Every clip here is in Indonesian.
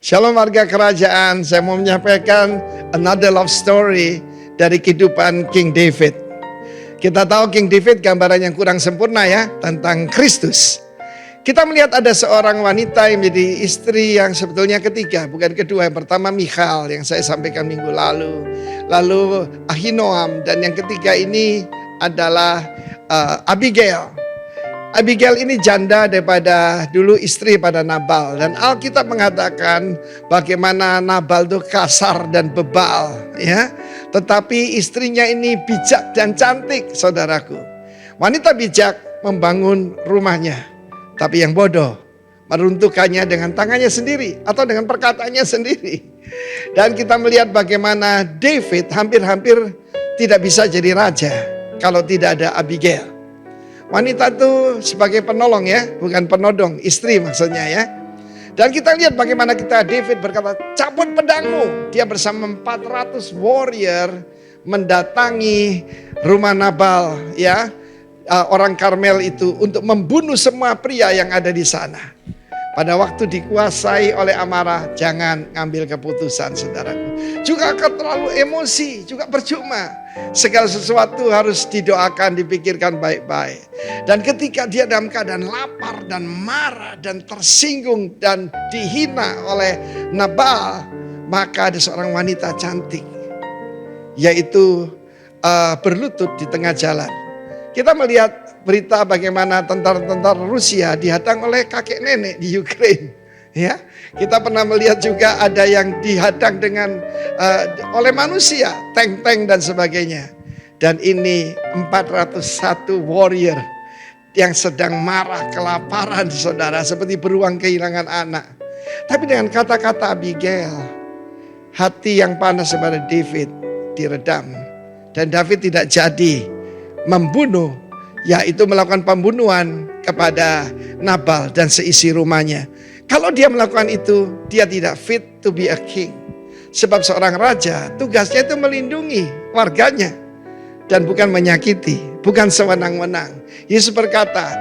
Shalom warga kerajaan, saya mau menyampaikan another love story dari kehidupan King David. Kita tahu King David gambaran yang kurang sempurna ya, tentang Kristus. Kita melihat ada seorang wanita yang menjadi istri yang sebetulnya ketiga, bukan kedua. Yang pertama Michal yang saya sampaikan minggu lalu. Lalu Ahinoam, dan yang ketiga ini adalah Abigail. Abigail ini janda daripada dulu istri pada Nabal. Dan Alkitab mengatakan bagaimana Nabal itu kasar dan bebal ya. Tetapi istrinya ini bijak dan cantik, saudaraku. Wanita bijak membangun rumahnya, tapi yang bodoh meruntuhkannya dengan tangannya sendiri atau dengan perkataannya sendiri. Dan kita melihat bagaimana David hampir-hampir tidak bisa jadi raja kalau tidak ada Abigail. Wanita itu sebagai penolong ya, bukan penodong, istri maksudnya ya. Dan kita lihat bagaimana David berkata, cabut pedangmu. Dia bersama 400 warrior mendatangi rumah Nabal ya, orang Karmel itu untuk membunuh semua pria yang ada di sana. Pada waktu dikuasai oleh amarah, jangan ngambil keputusan, saudaraku. Juga akan terlalu emosi, juga percuma. Segala sesuatu harus didoakan, dipikirkan baik-baik. Dan ketika dia dalam keadaan lapar dan marah dan tersinggung dan dihina oleh Nabal, maka ada seorang wanita cantik, yaitu berlutut di tengah jalan. Kita melihat berita bagaimana tentara-tentara Rusia dihadang oleh kakek nenek di Ukraine. Ya, kita pernah melihat juga ada yang dihadang dengan oleh manusia, tank-tank dan sebagainya. Dan ini 401 warrior yang sedang marah, kelaparan, saudara, seperti beruang kehilangan anak. Tapi dengan kata-kata Abigail, hati yang panas kepada David diredam, dan David tidak jadi membunuh, yaitu melakukan pembunuhan kepada Nabal dan seisi rumahnya. Kalau dia melakukan itu, dia tidak fit to be a king. Sebab seorang raja tugasnya itu melindungi warganya dan bukan menyakiti, bukan sewenang-wenang. Yesus berkata,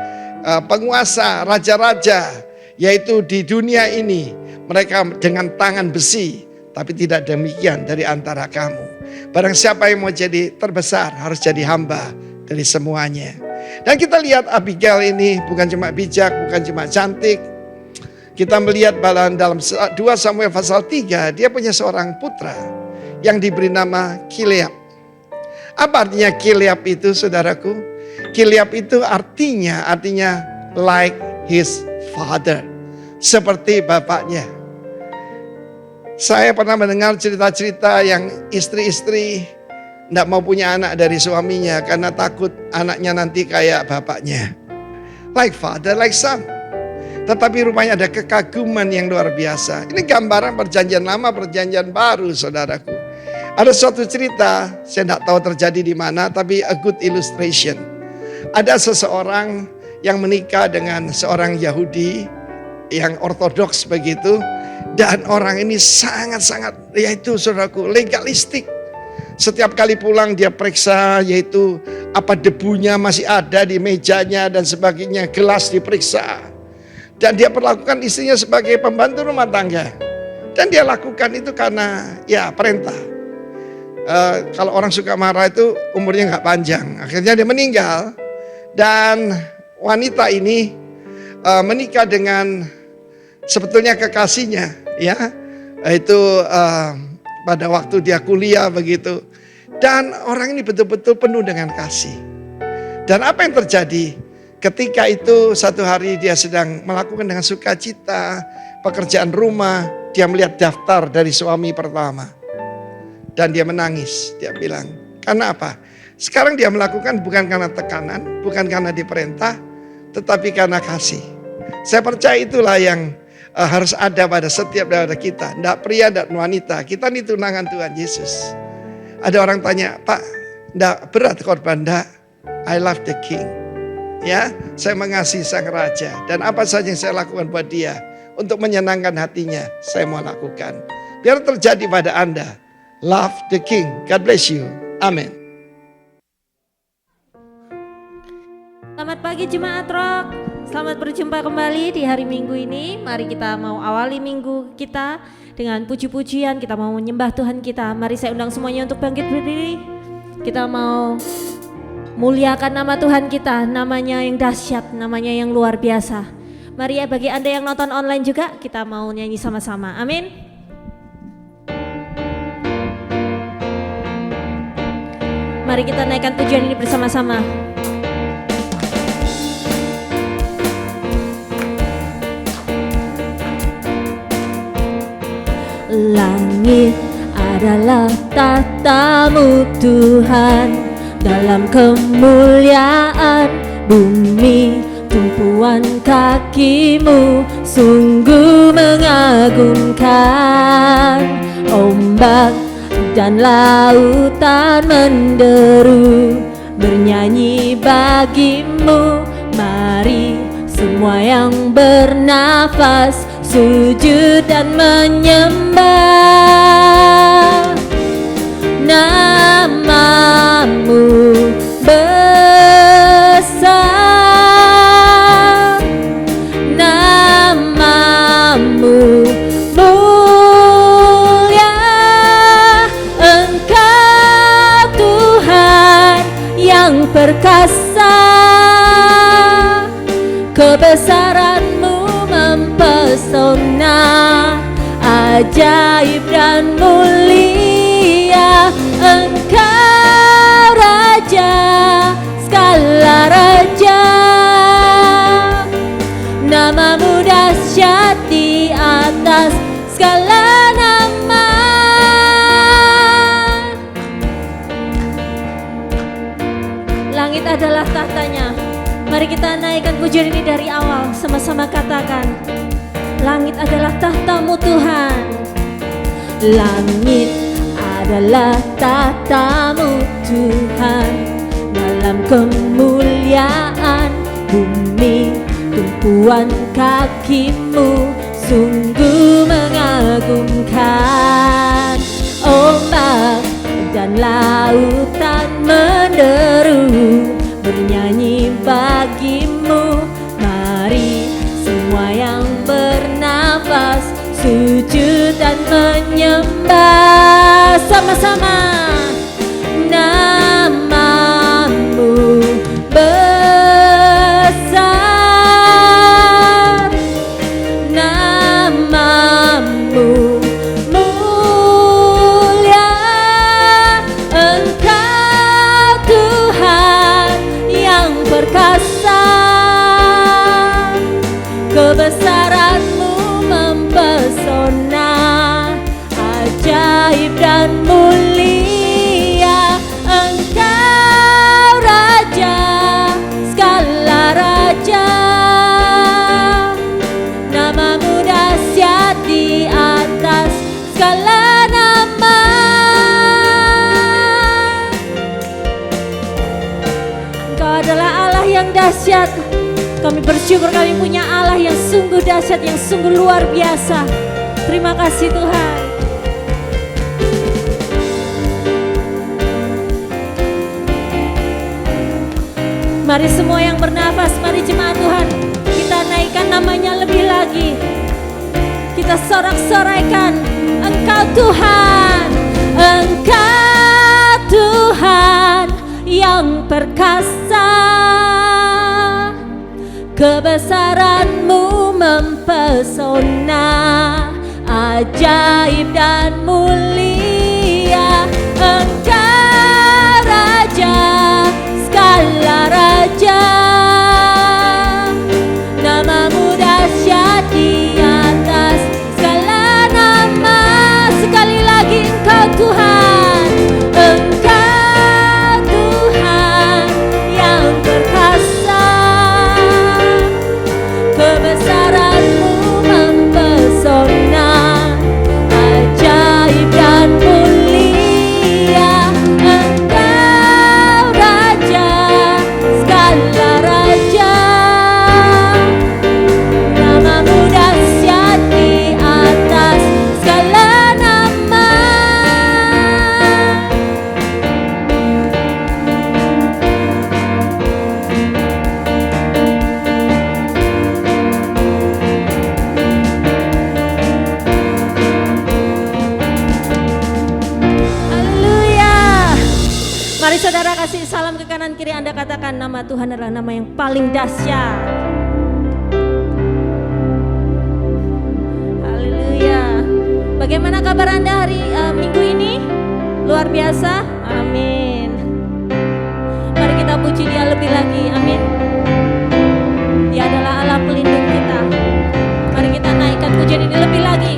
penguasa, raja-raja, yaitu di dunia ini, mereka dengan tangan besi, tapi tidak demikian dari antara kamu. Barang siapa yang mau jadi terbesar harus jadi hamba dari semuanya. Dan kita lihat Abigail ini bukan cuma bijak, bukan cuma cantik. Kita melihat dalam 2 Samuel pasal 3, dia punya seorang putra yang diberi nama Kileab. Apa artinya Kileab itu, saudaraku? Kileab itu artinya like his father, seperti bapaknya. Saya pernah mendengar cerita-cerita yang istri-istri tidak mau punya anak dari suaminya karena takut anaknya nanti kayak bapaknya. Like father, like son. Tetapi rupanya ada kekaguman yang luar biasa. Ini gambaran perjanjian lama, perjanjian baru, saudaraku. Ada suatu cerita, saya tidak tahu terjadi di mana, tapi a good illustration. Ada seseorang yang menikah dengan seorang Yahudi yang ortodoks begitu. Dan orang ini sangat-sangat, yaitu saudaraku, legalistik. Setiap kali pulang dia periksa, yaitu apa debunya masih ada di mejanya dan sebagainya, gelas diperiksa. Dan dia perlakukan istrinya sebagai pembantu rumah tangga. Dan dia lakukan itu karena ya perintah. Kalau orang suka marah itu umurnya gak panjang. Akhirnya dia meninggal. Dan wanita ini menikah dengan sebetulnya kekasihnya. Ya, itu pada waktu dia kuliah begitu. Dan orang ini betul-betul penuh dengan kasih. Dan apa yang terjadi? Ketika itu satu hari dia sedang melakukan dengan sukacita pekerjaan rumah. Dia melihat daftar dari suami pertama. Dan dia menangis. Dia bilang, karena apa? Sekarang dia melakukan bukan karena tekanan, bukan karena diperintah, tetapi karena kasih. Saya percaya itulah yang harus ada pada setiap dari kita. Tidak pria, tidak wanita. Kita ini tunangan Tuhan Yesus. Ada orang tanya, Pak, tidak berat korban? Tidak. I love the King. Ya, saya mengasihi sang raja. Dan apa saja yang saya lakukan buat dia, untuk menyenangkan hatinya, saya mau lakukan. Biar terjadi pada Anda. Love the King. God bless you. Amin. Selamat pagi Jemaat Rock. Selamat berjumpa kembali di hari Minggu ini. Mari kita mau awali minggu kita dengan puji-pujian. Kita mau menyembah Tuhan kita. Mari saya undang semuanya untuk bangkit berdiri. Kita mau muliakan nama Tuhan kita, namanya yang dahsyat, namanya yang luar biasa. Mari ya, bagi Anda yang nonton online juga, kita mau nyanyi sama-sama. Amin. Mari kita naikkan pujian ini bersama-sama. Langit adalah tatamu Tuhan, dalam kemuliaan bumi tumpuan kakimu sungguh mengagumkan. Ombak dan lautan menderu bernyanyi bagimu. Mari semua yang bernafas sujud dan menyembah. Namamu besar, namamu mulia. Engkau Tuhan yang perkasa, kebesaranmu mempesona, ajaib dan mulia. Engkau Raja segala raja, namamu dahsyat di atas segala nama. Langit adalah tahtanya. Mari kita naikkan pujian ini dari awal, sama-sama katakan. Langit adalah tahtamu Tuhan. Langit adalah tahtamu Tuhan, dalam kemuliaan bumi tumpuan kakimu sungguh mengagumkan. Ombak dan lautan menderu bernyanyi bagimu. Mari semua yang bernafas sujud dan menyembah sama-sama. Namamu besar, namamu mulia. Engkau Tuhan yang perkasa, kebesaranmu mempesona, ajaib dan mulia. Engkau Raja segala raja, namamu dahsyat di atas segala nama. Engkau adalah Allah yang dahsyat. Kami bersyukur kami punya Allah yang sungguh dahsyat, yang sungguh luar biasa. Terima kasih Tuhan. Mari semua yang bernafas, mari jemaat Tuhan, kita naikkan namanya lebih lagi. Kita sorak-soraikan, Engkau Tuhan, Engkau Tuhan yang perkasa, kebesaranmu mempesona, ajaib dan mulia. Engkau Raja segala raja, namamu dahsyat di atas segala nama. Sekali lagi Engkau Tuhan, Engkau Tuhan yang perkasa, kebesaranmu mempesona, ajaib saudara kasih salam ke kanan kiri Anda, katakan nama Tuhan adalah nama yang paling dahsyat. Haleluya. Bagaimana kabar Anda hari minggu ini? Luar biasa? Amin. Mari kita puji Dia lebih lagi. Amin. Dia adalah Allah pelindung kita. Mari kita naikkan pujian ini lebih lagi.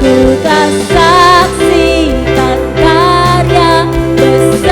Ku tak saksikan karya besar.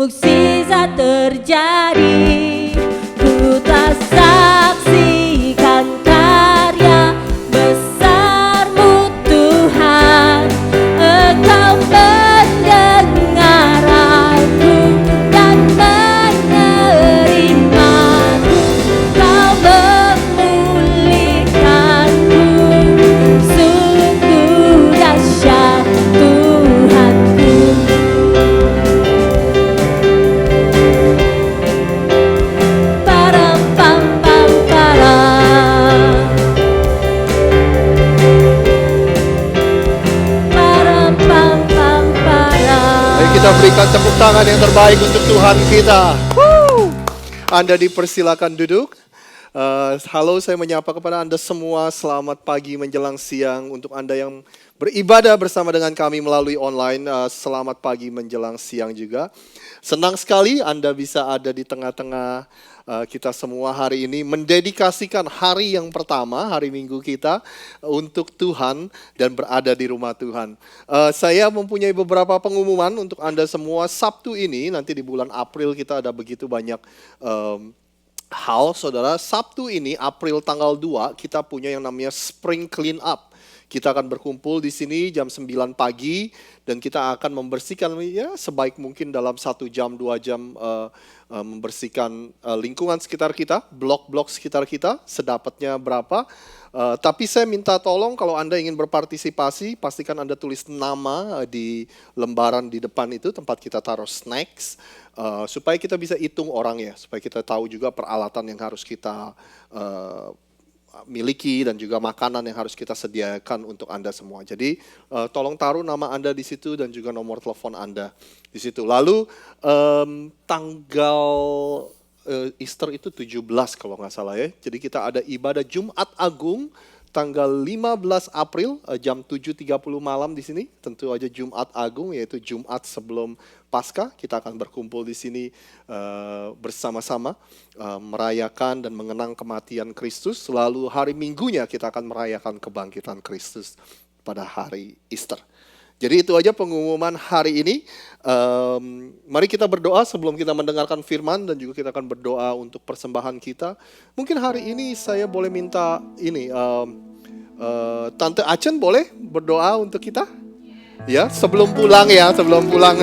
mukjizat terjadi. Ku telah saksikan karya besar-Mu Tuhan. Engkau mendengar aku dan menerimaku. Kau memulihkanku. Sungguh dahsyat Tuhanku. Param pam pam param. Param pam pam param. Mari kita berikan tepuk tangan yang terbaik untuk Tuhan kita. Anda dipersilakan duduk. Halo, saya menyapa kepada Anda semua. Selamat pagi menjelang siang. Untuk Anda yang beribadah bersama dengan kami melalui online, selamat pagi menjelang siang juga. Senang sekali Anda bisa ada di tengah-tengah kita semua hari ini, mendedikasikan hari yang pertama, hari Minggu kita untuk Tuhan dan berada di rumah Tuhan. Saya mempunyai beberapa pengumuman untuk Anda semua. Sabtu ini, nanti di bulan April kita ada begitu banyak hal, saudara. Sabtu ini, April tanggal 2, kita punya yang namanya Spring Clean Up. Kita akan berkumpul di sini jam 9 pagi dan kita akan membersihkan ya sebaik mungkin dalam 1 jam 2 jam membersihkan lingkungan sekitar kita, blok-blok sekitar kita, sedapatnya berapa. Tapi saya minta tolong kalau Anda ingin berpartisipasi, pastikan Anda tulis nama di lembaran di depan itu tempat kita taruh snacks, supaya kita bisa hitung orangnya, supaya kita tahu juga peralatan yang harus kita miliki dan juga makanan yang harus kita sediakan untuk Anda semua. Jadi tolong taruh nama Anda di situ dan juga nomor telepon Anda di situ. Lalu tanggal Easter itu 17 kalau nggak salah ya. Jadi kita ada ibadah Jumat Agung tanggal 15 April jam 7.30 malam di sini. Tentu aja Jumat Agung, yaitu Jumat sebelum Paskah. Kita akan berkumpul di sini bersama-sama merayakan dan mengenang kematian Kristus. Lalu hari Minggunya kita akan merayakan kebangkitan Kristus pada hari Easter. Jadi itu aja pengumuman hari ini. Mari kita berdoa sebelum kita mendengarkan firman dan juga kita akan berdoa untuk persembahan kita. Mungkin hari ini saya boleh minta ini, Tante Acen boleh berdoa untuk kita? Ya, sebelum pulang ya, sebelum pulang.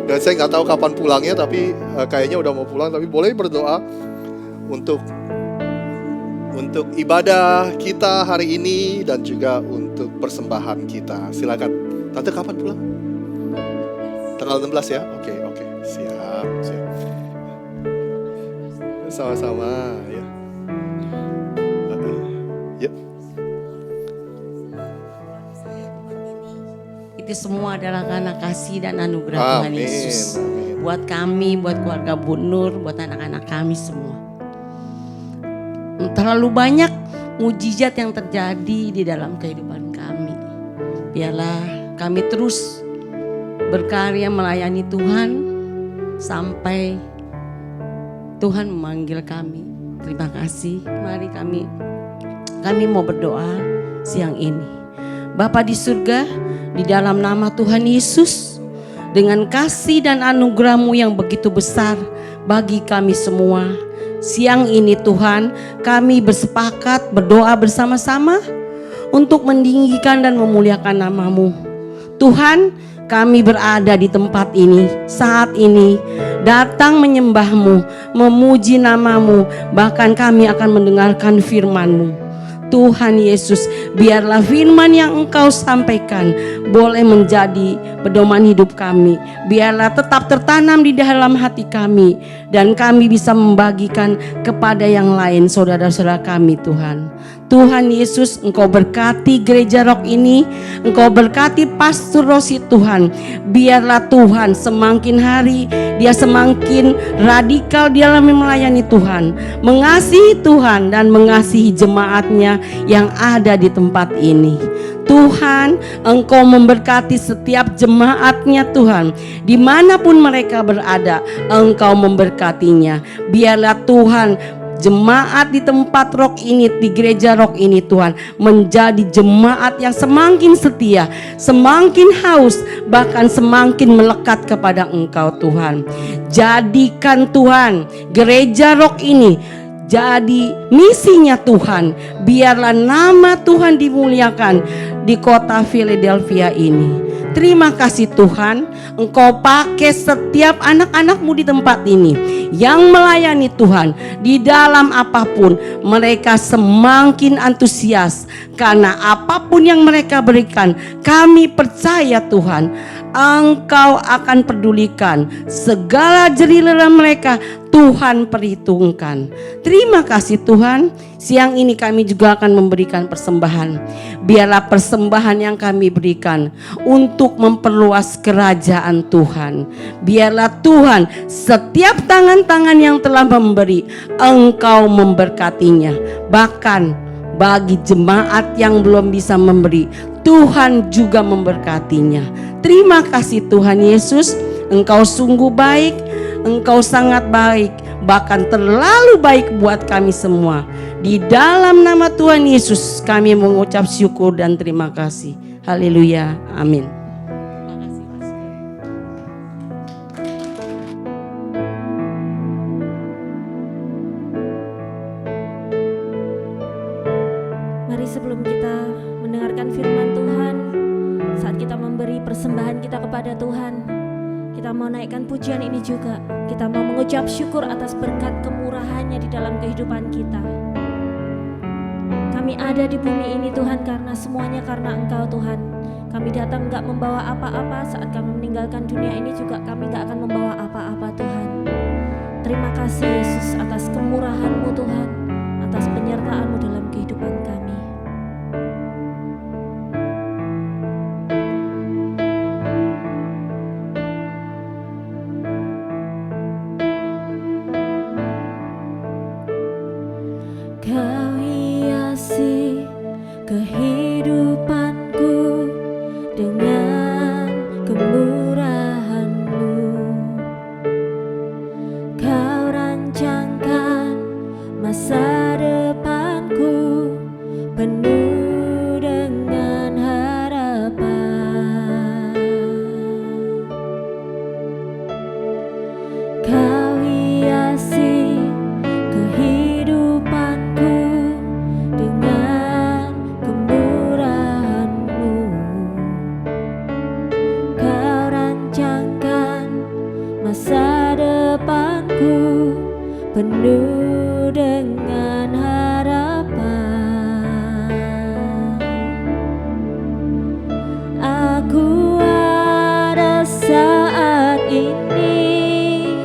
Dan saya nggak tahu kapan pulangnya, tapi kayaknya udah mau pulang. Tapi boleh berdoa untuk ibadah kita hari ini dan juga untuk persembahan kita. Silakan. Tante kapan pulang? Tanggal 16 ya? Oke, siap. Sama-sama ya. Yuk. Itu semua adalah karena kasih dan anugerah Tuhan Yesus. Buat kami, buat keluarga Bu Nur, buat anak-anak kami semua. Terlalu banyak mujizat yang terjadi di dalam kehidupan kami. Biarlah kami terus berkarya melayani Tuhan sampai Tuhan memanggil kami. Terima kasih. Mari kami mau berdoa siang ini. Bapa di surga, di dalam nama Tuhan Yesus, dengan kasih dan anugerah-Mu yang begitu besar bagi kami semua, siang ini Tuhan, kami bersepakat berdoa bersama-sama untuk meninggikan dan memuliakan nama-Mu. Tuhan, kami berada di tempat ini, saat ini, datang menyembah-Mu, memuji nama-Mu, bahkan kami akan mendengarkan firman-Mu. Tuhan Yesus, biarlah firman yang Engkau sampaikan boleh menjadi pedoman hidup kami. Biarlah tetap tertanam di dalam hati kami dan kami bisa membagikan kepada yang lain, saudara-saudara kami Tuhan. Tuhan Yesus, Engkau berkati gereja Rock ini, Engkau berkati Pastor Rosi Tuhan. Biarlah Tuhan semakin hari dia semakin radikal di dalam melayani Tuhan, mengasihi Tuhan dan mengasihi jemaatnya yang ada di tempat ini. Tuhan, Engkau memberkati setiap jemaatnya Tuhan, dimanapun mereka berada, Engkau memberkatinya. Biarlah Tuhan jemaat di tempat rock ini, di gereja rock ini Tuhan, menjadi jemaat yang semakin setia, semakin haus, bahkan semakin melekat kepada Engkau Tuhan. Jadikan Tuhan gereja rock ini jadi misinya Tuhan. Biarlah nama Tuhan dimuliakan di kota Philadelphia ini. Terima kasih Tuhan, Engkau pakai setiap anak-anak-Mu di tempat ini yang melayani Tuhan. Di dalam apapun mereka semakin antusias, karena apapun yang mereka berikan, kami percaya Tuhan, Engkau akan pedulikan segala jerih-jerih mereka. Tuhan perhitungkan. Terima kasih Tuhan. Siang ini kami juga akan memberikan persembahan. Biarlah persembahan yang kami berikan untuk memperluas kerajaan Tuhan. Biarlah Tuhan, setiap tangan-tangan yang telah memberi, Engkau memberkatinya. Bahkan bagi jemaat yang belum bisa memberi, Tuhan juga memberkatinya. Terima kasih Tuhan Yesus. Engkau sungguh baik, Engkau sangat baik, bahkan terlalu baik buat kami semua. Di dalam nama Tuhan Yesus kami mengucap syukur dan terima kasih. Haleluya, amin. Mari sebelum kita mendengarkan firman Tuhan, saat kita memberi persembahan kita kepada Tuhan, kita mau naikkan pujian ini juga. Kita mau mengucap syukur atas berkat kemurahan-Nya di dalam kehidupan kita. Kami ada di bumi ini Tuhan karena semuanya karena Engkau Tuhan. Kami datang gak membawa apa-apa, saat kami meninggalkan dunia ini juga kami gak akan membawa apa-apa Tuhan. Terima kasih Yesus atas kemurahan-Mu Tuhan, atas penyertaan-Mu dalam kehidupan kami. Kau hiasi kehidupanku dengan kemurahan-Mu. Kau rancangkan masa depanku penuh dengan harapan. Kau hiasi kehidupanku dengan kemurahan-Mu. Kau rancangkan masa depanku penuh dengan harapan. Aku ada saat ini,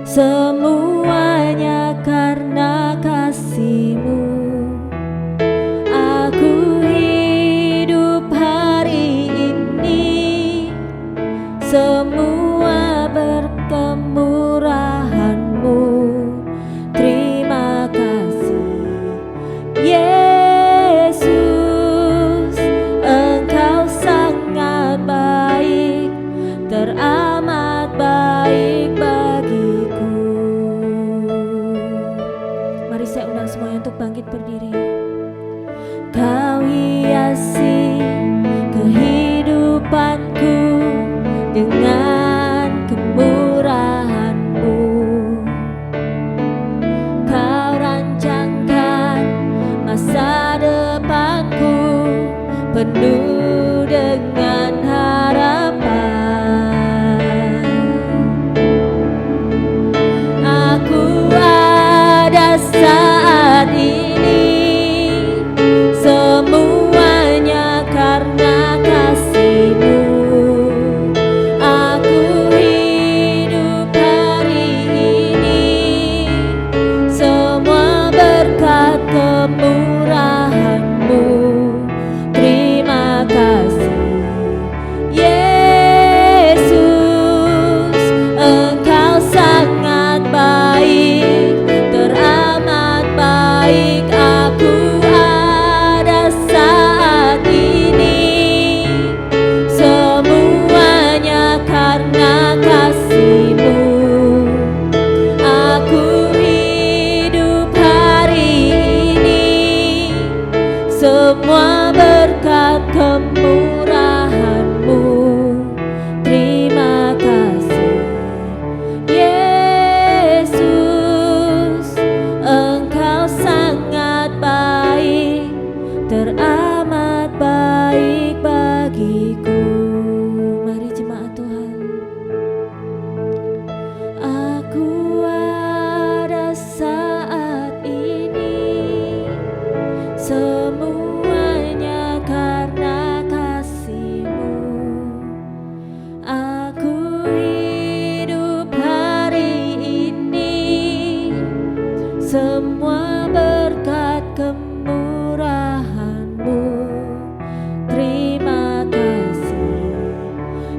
semuanya karena kasih-Mu. Aku hidup hari ini, semua berkemurahan-Mu. Terima kasih Yesus, Engkau sangat baik, teramat baik bagiku. Mari saya undang semuanya untuk bangkit berdiri. Kau hiasi kehidupanku dengan kemurahan-Mu. Kau rancangkan masa depanku penuh dengan harapan. Aku ada saat ini, semuanya karena kasih-Mu. Aku hidup hari ini, semua berkat kemurahan-Mu. Terima kasih Yesus. kemurahan-Mu. Terima kasih Yesus, Engkau sangat baik, teramat baik bagiku. Mari jemaat Tuhan. Aku ada saat ini, semuanya karena kasih-Mu. Aku hidup hari ini, semua berkat kemurahan-Mu. Terima kasih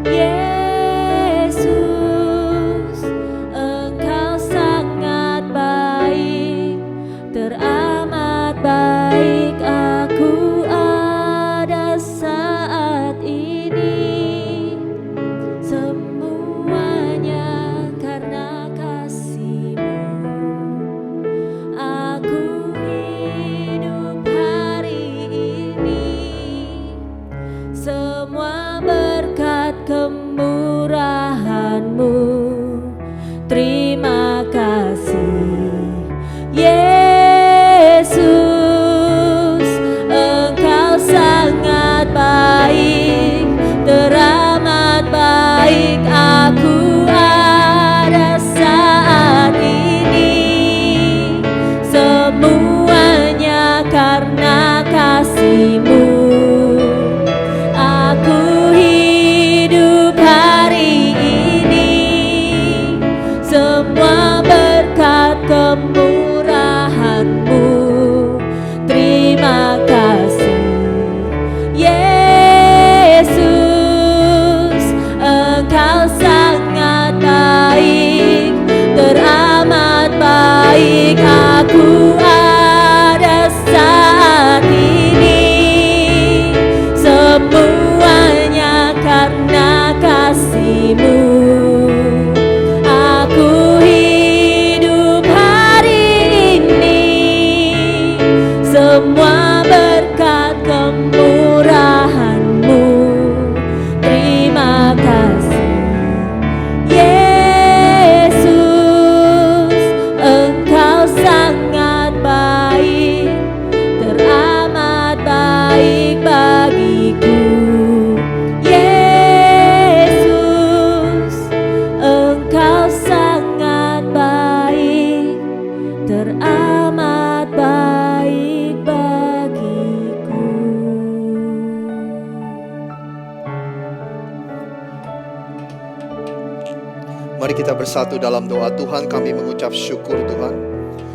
Yesus, Engkau sangat baik, teramat baik. Aku ada saat ini, semuanya karena kasih-Mu. Aku hidup hari ini, semua berkat kemurahan-Mu. Terima kasih Yesus, Engkau sangat baik, teramat baik. Aku ada saat ini, semuanya karena kasih-Mu. Aku hidup hari ini, semua berkat kemurahan-Mu. Terima kasih Yesus, Engkau sangat baik, teramat baik. Aku ada saat ini, semuanya karena kasih-Mu. Aku hidup hari ini, semua berkat kemurahan-Mu. Terima kasih Yesus, Engkau sangat baik, teramat baik bagiku. Yesus, Engkau sangat baik, teramat baik bagiku. Mari kita bersatu dalam doa. Tuhan, kami mengucap syukur Tuhan.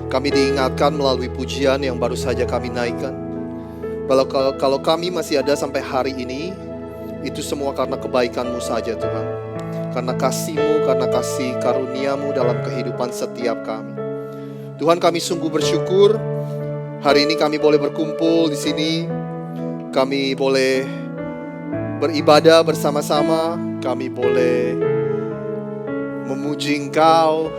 Kami diingatkan melalui pujian yang baru saja kami naikkan. Kalau kami masih ada sampai hari ini, itu semua karena kebaikan-Mu saja Tuhan. Karena kasih-Mu, karena kasih karunia-Mu dalam kehidupan setiap kami. Tuhan, kami sungguh bersyukur. Hari ini kami boleh berkumpul di sini. Kami boleh beribadah bersama-sama. Kami boleh memuji Engkau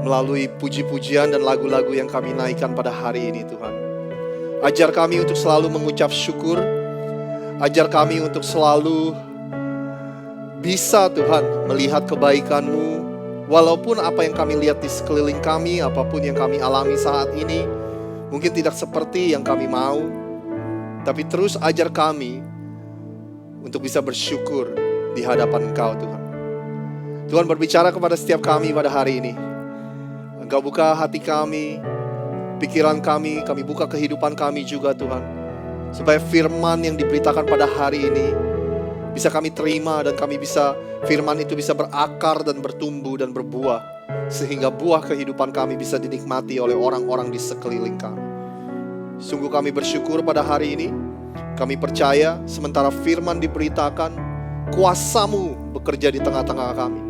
melalui puji-pujian dan lagu-lagu yang kami naikkan pada hari ini Tuhan. Ajar kami untuk selalu mengucap syukur. Ajar kami untuk selalu bisa Tuhan melihat kebaikan-Mu. Walaupun apa yang kami lihat di sekeliling kami, apapun yang kami alami saat ini, mungkin tidak seperti yang kami mau. Tapi terus ajar kami untuk bisa bersyukur di hadapan Engkau Tuhan. Tuhan, berbicara kepada setiap kami pada hari ini. Engkau buka hati kami, pikiran kami buka kehidupan kami juga Tuhan. Supaya firman yang diberitakan pada hari ini bisa kami terima dan kami bisa, firman itu bisa berakar dan bertumbuh dan berbuah. Sehingga buah kehidupan kami bisa dinikmati oleh orang-orang di sekeliling kami. Sungguh kami bersyukur pada hari ini. Kami percaya sementara firman diberitakan, kuasa-Mu bekerja di tengah-tengah kami.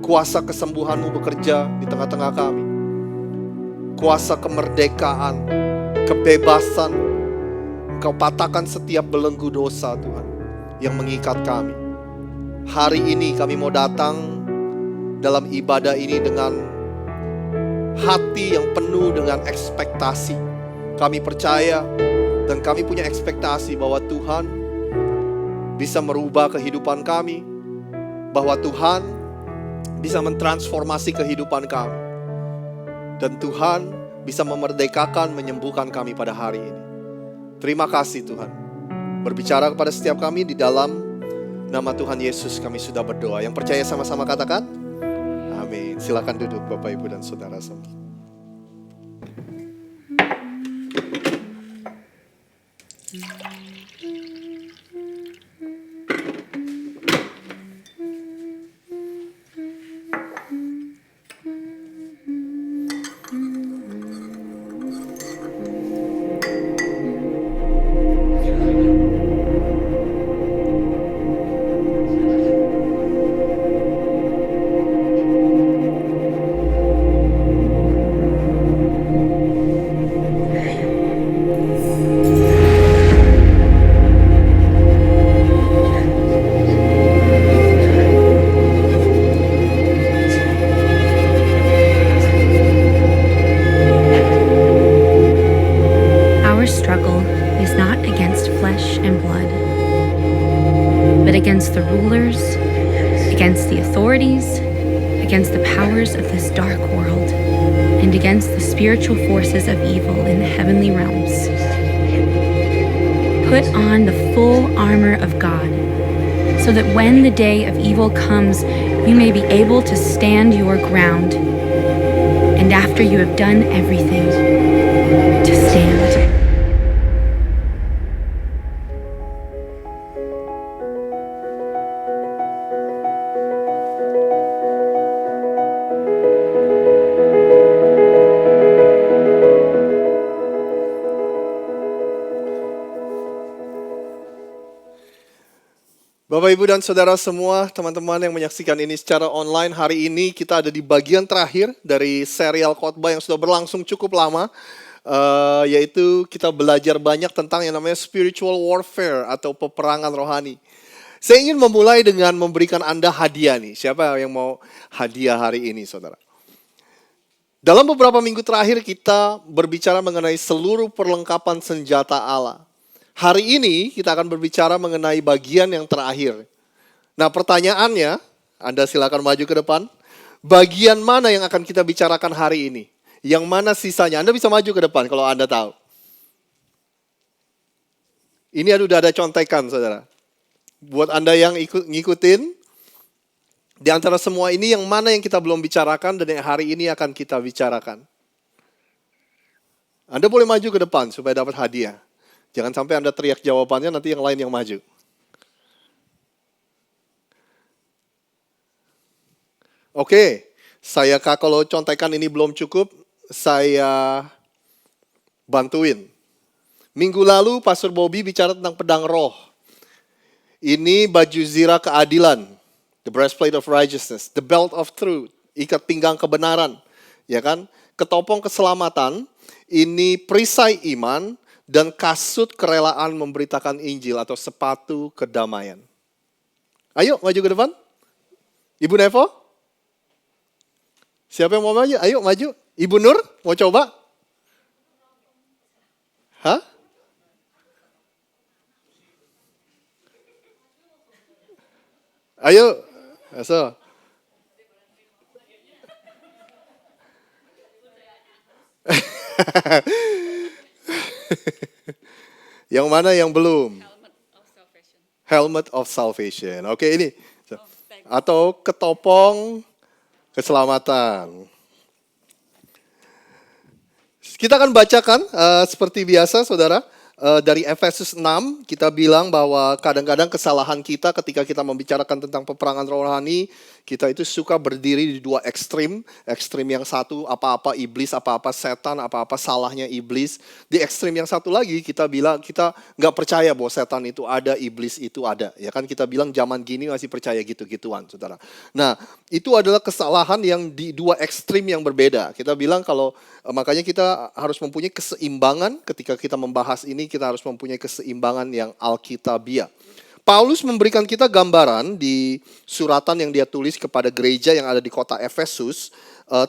Kuasa kesembuhan-Mu bekerja di tengah-tengah kami. Kuasa kemerdekaan, kebebasan. Engkau patahkan setiap belenggu dosa Tuhan yang mengikat kami. Hari ini kami mau datang dalam ibadah ini dengan hati yang penuh dengan ekspektasi. Kami percaya Dan kami punya ekspektasi bahwa Tuhan bisa merubah kehidupan kami, bahwa Tuhan bisa mentransformasi kehidupan kami. Dan Tuhan bisa memerdekakan, menyembuhkan kami pada hari ini. Terima kasih Tuhan. Berbicara kepada setiap kami di dalam nama Tuhan Yesus kami sudah berdoa. Yang percaya sama-sama katakan, amin. Silakan duduk Bapak Ibu dan Saudara semua. Our struggle is not against flesh and blood, but against the rulers, against the authorities, against the powers of this dark world, and against the spiritual forces of evil in the heavenly realms. Put on the full armor of God, so that when the day of evil comes, you may be able to stand your ground, and after you have done everything, to stand. Bapak, Ibu, dan Saudara semua, teman-teman yang menyaksikan ini secara online, hari ini kita ada di bagian terakhir dari serial khotbah yang sudah berlangsung cukup lama, yaitu kita belajar banyak tentang yang namanya spiritual warfare atau peperangan rohani. Saya ingin memulai dengan memberikan Anda hadiah nih. Siapa yang mau hadiah hari ini, Saudara? Dalam beberapa minggu terakhir kita berbicara mengenai seluruh perlengkapan senjata Allah. Hari ini kita akan berbicara mengenai bagian yang terakhir. Nah, pertanyaannya, Anda silakan maju ke depan. Bagian mana yang akan kita bicarakan hari ini? Yang mana sisanya? Anda bisa maju ke depan kalau Anda tahu. Ini udah ada contekan, Saudara. Buat Anda yang ngikutin, di antara semua ini yang mana yang kita belum bicarakan dan yang hari ini akan kita bicarakan. Anda boleh maju ke depan supaya dapat hadiah. Jangan sampai Anda teriak jawabannya, nanti yang lain yang maju. Oke, kalau contekan ini belum cukup, saya bantuin. Minggu lalu Pastor Bobby bicara tentang pedang roh. Ini baju zirah keadilan, the breastplate of righteousness, the belt of truth, ikat pinggang kebenaran, ya kan? Ketopong keselamatan, ini perisai iman, dan kasut kerelaan memberitakan Injil atau sepatu kedamaian. Ayo maju ke depan. Ibu Nevo? Siapa yang mau maju? Ayo maju. Ibu Nur mau coba? Hah? Ayo. So. Yang mana yang belum? Helmet of salvation. Oke, ini. Atau ketopong keselamatan. Kita akan bacakan seperti biasa, Saudara. Dari Efesus 6, kita bilang bahwa kadang-kadang kesalahan kita ketika kita membicarakan tentang peperangan rohani, kita itu suka berdiri di dua ekstrim. Ekstrim yang satu apa-apa iblis, apa-apa setan, apa-apa salahnya iblis. Di ekstrim yang satu lagi kita bilang kita nggak percaya bahwa setan itu ada, iblis itu ada. Ya kan kita bilang zaman gini masih percaya gitu-gituan, Saudara. Nah, itu adalah kesalahan yang di dua ekstrim yang berbeda. Kita bilang kalau makanya kita harus mempunyai keseimbangan ketika kita membahas ini, kita harus mempunyai keseimbangan yang alkitabiah. Paulus memberikan kita gambaran di suratan yang dia tulis kepada gereja yang ada di kota Efesus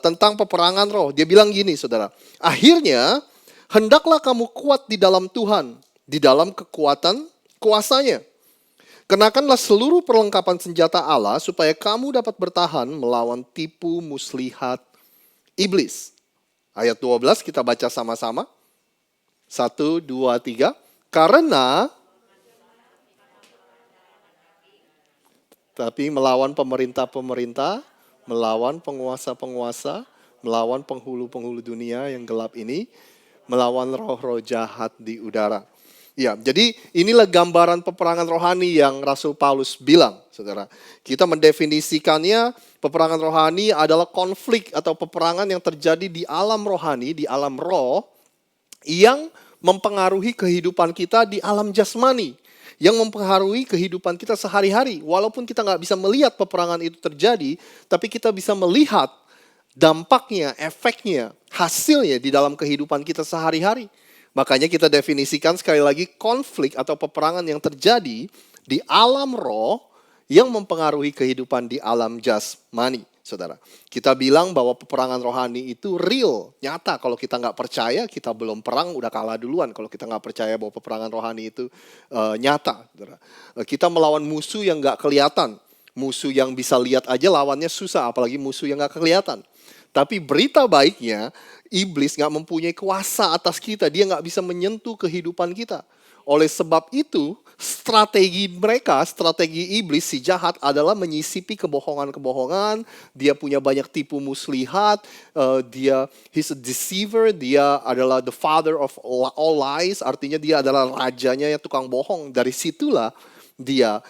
tentang peperangan roh. Dia bilang gini, Saudara, akhirnya hendaklah kamu kuat di dalam Tuhan di dalam kekuatan kuasanya. Kenakanlah seluruh perlengkapan senjata Allah supaya kamu dapat bertahan melawan tipu muslihat iblis. Ayat 12 kita baca sama-sama. 1, 2, 3. Karena tapi melawan pemerintah-pemerintah, melawan penguasa-penguasa, melawan penghulu-penghulu dunia yang gelap ini, melawan roh-roh jahat di udara. Ya, jadi inilah gambaran peperangan rohani yang Rasul Paulus bilang, saudara. Kita mendefinisikannya, peperangan rohani adalah konflik atau peperangan yang terjadi di alam rohani, di alam roh, yang mempengaruhi kehidupan kita di alam jasmani. Yang mempengaruhi kehidupan kita sehari-hari. Walaupun kita nggak bisa melihat peperangan itu terjadi, tapi kita bisa melihat dampaknya, efeknya, hasilnya di dalam kehidupan kita sehari-hari. Makanya kita definisikan sekali lagi konflik atau peperangan yang terjadi di alam roh yang mempengaruhi kehidupan di alam jasmani, saudara. Kita bilang bahwa peperangan rohani itu real, nyata. Kalau kita nggak percaya, kita belum perang, udah kalah duluan. Kalau kita nggak percaya bahwa peperangan rohani itu nyata, saudara. Kita melawan musuh yang nggak kelihatan. Musuh yang bisa lihat aja lawannya susah, apalagi musuh yang nggak kelihatan. Tapi berita baiknya, iblis nggak mempunyai kuasa atas kita. Dia nggak bisa menyentuh kehidupan kita. Oleh sebab itu, strategi mereka, strategi iblis si jahat adalah menyisipi kebohongan-kebohongan. Dia punya banyak tipu muslihat. He's a deceiver. Dia adalah the father of all lies. Artinya dia adalah rajanya yang tukang bohong. Dari situlah dia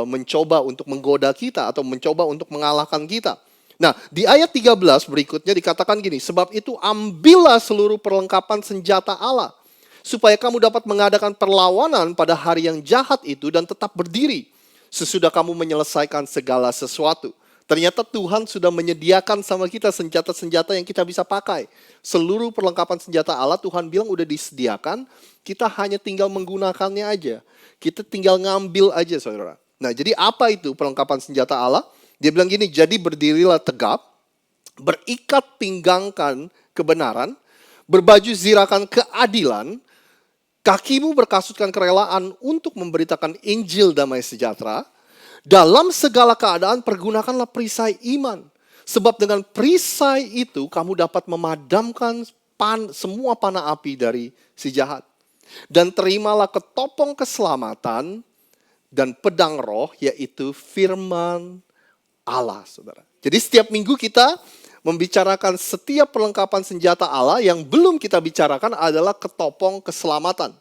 mencoba untuk menggoda kita atau mencoba untuk mengalahkan kita. Nah, di ayat 13 berikutnya dikatakan gini, sebab itu ambillah seluruh perlengkapan senjata Allah, supaya kamu dapat mengadakan perlawanan pada hari yang jahat itu dan tetap berdiri, sesudah kamu menyelesaikan segala sesuatu. Ternyata Tuhan sudah menyediakan sama kita senjata-senjata yang kita bisa pakai. Seluruh perlengkapan senjata Allah Tuhan bilang udah disediakan, kita hanya tinggal menggunakannya aja. Kita tinggal ngambil aja, saudara. Nah, jadi apa itu perlengkapan senjata Allah? Dia bilang gini, jadi berdirilah tegap, berikat pinggangkan kebenaran, berbaju zirakan keadilan, kakimu berkasutkan kerelaan untuk memberitakan Injil damai sejahtera. Dalam segala keadaan pergunakanlah perisai iman. Sebab dengan perisai itu kamu dapat memadamkan semua panah api dari si jahat. Dan terimalah ketopong keselamatan dan pedang roh, yaitu firman Allah, saudara. Jadi setiap minggu kita membicarakan setiap perlengkapan senjata Allah. Yang belum kita bicarakan adalah ketopong keselamatan.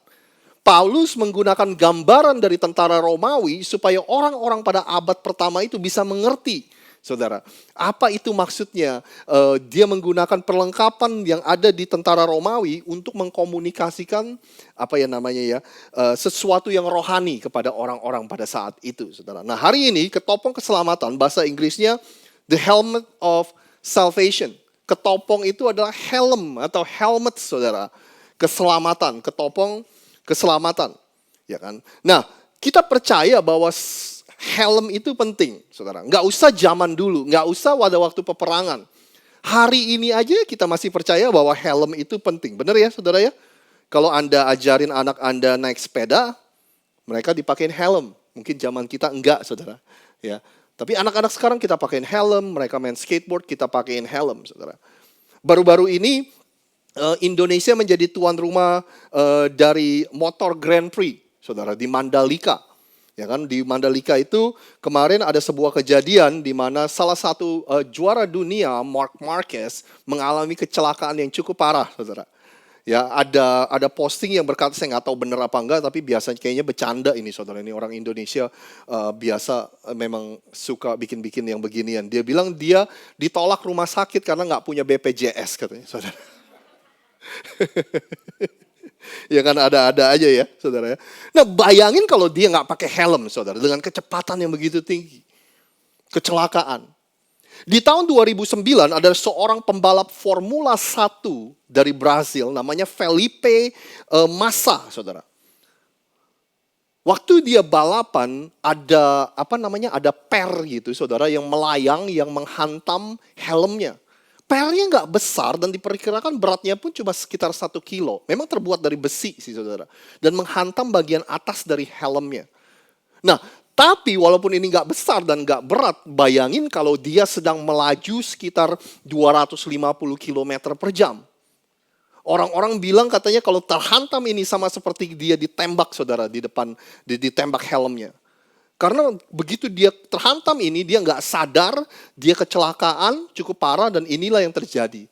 Paulus menggunakan gambaran dari tentara Romawi supaya orang-orang pada abad pertama itu bisa mengerti, saudara. Apa itu maksudnya? Dia menggunakan perlengkapan yang ada di tentara Romawi untuk mengkomunikasikan sesuatu yang rohani kepada orang-orang pada saat itu, saudara. Nah, hari ini ketopong keselamatan, bahasa Inggrisnya the helmet of salvation. Ketopong itu adalah helm atau helmet, saudara. Keselamatan, ketopong keselamatan, ya kan? Nah, kita percaya bahwa helm itu penting, saudara. Nggak usah zaman dulu, nggak usah pada waktu peperangan. Hari ini aja kita masih percaya bahwa helm itu penting. Benar ya, saudara ya? Kalau Anda ajarin anak Anda naik sepeda, mereka dipakein helm. Mungkin zaman kita enggak, saudara. Ya, tapi anak-anak sekarang kita pakein helm, mereka main skateboard, kita pakein helm, saudara. Baru-baru ini Indonesia menjadi tuan rumah dari motor Grand Prix, saudara, di Mandalika. Ya kan, di Mandalika itu kemarin ada sebuah kejadian di mana salah satu juara dunia, Marc Marquez, mengalami kecelakaan yang cukup parah, saudara. Ya, ada posting yang berkata, saya nggak tahu benar apa enggak, tapi biasanya kayaknya bercanda ini, saudara. Ini orang Indonesia biasa memang suka bikin-bikin yang beginian. Dia bilang dia ditolak rumah sakit karena nggak punya BPJS, katanya, saudara. Ya kan, ada-ada aja ya, saudara ya. Nah, bayangin kalau dia nggak pakai helm, saudara, dengan kecepatan yang begitu tinggi, kecelakaan. Di tahun 2009 ada seorang pembalap Formula 1 dari Brasil, namanya Felipe Massa, saudara. Waktu dia balapan ada per gitu, saudara, yang melayang, yang menghantam helmnya. Pelnya nggak besar dan diperkirakan beratnya pun cuma sekitar 1 kilo. Memang terbuat dari besi sih saudara. Dan menghantam bagian atas dari helmnya. Nah, tapi walaupun ini nggak besar dan nggak berat, bayangin kalau dia sedang melaju sekitar 250 km per jam. Orang-orang bilang katanya kalau terhantam ini sama seperti dia ditembak saudara di depan, ditembak helmnya. Karena begitu dia terhantam ini, dia nggak sadar, dia kecelakaan cukup parah dan inilah yang terjadi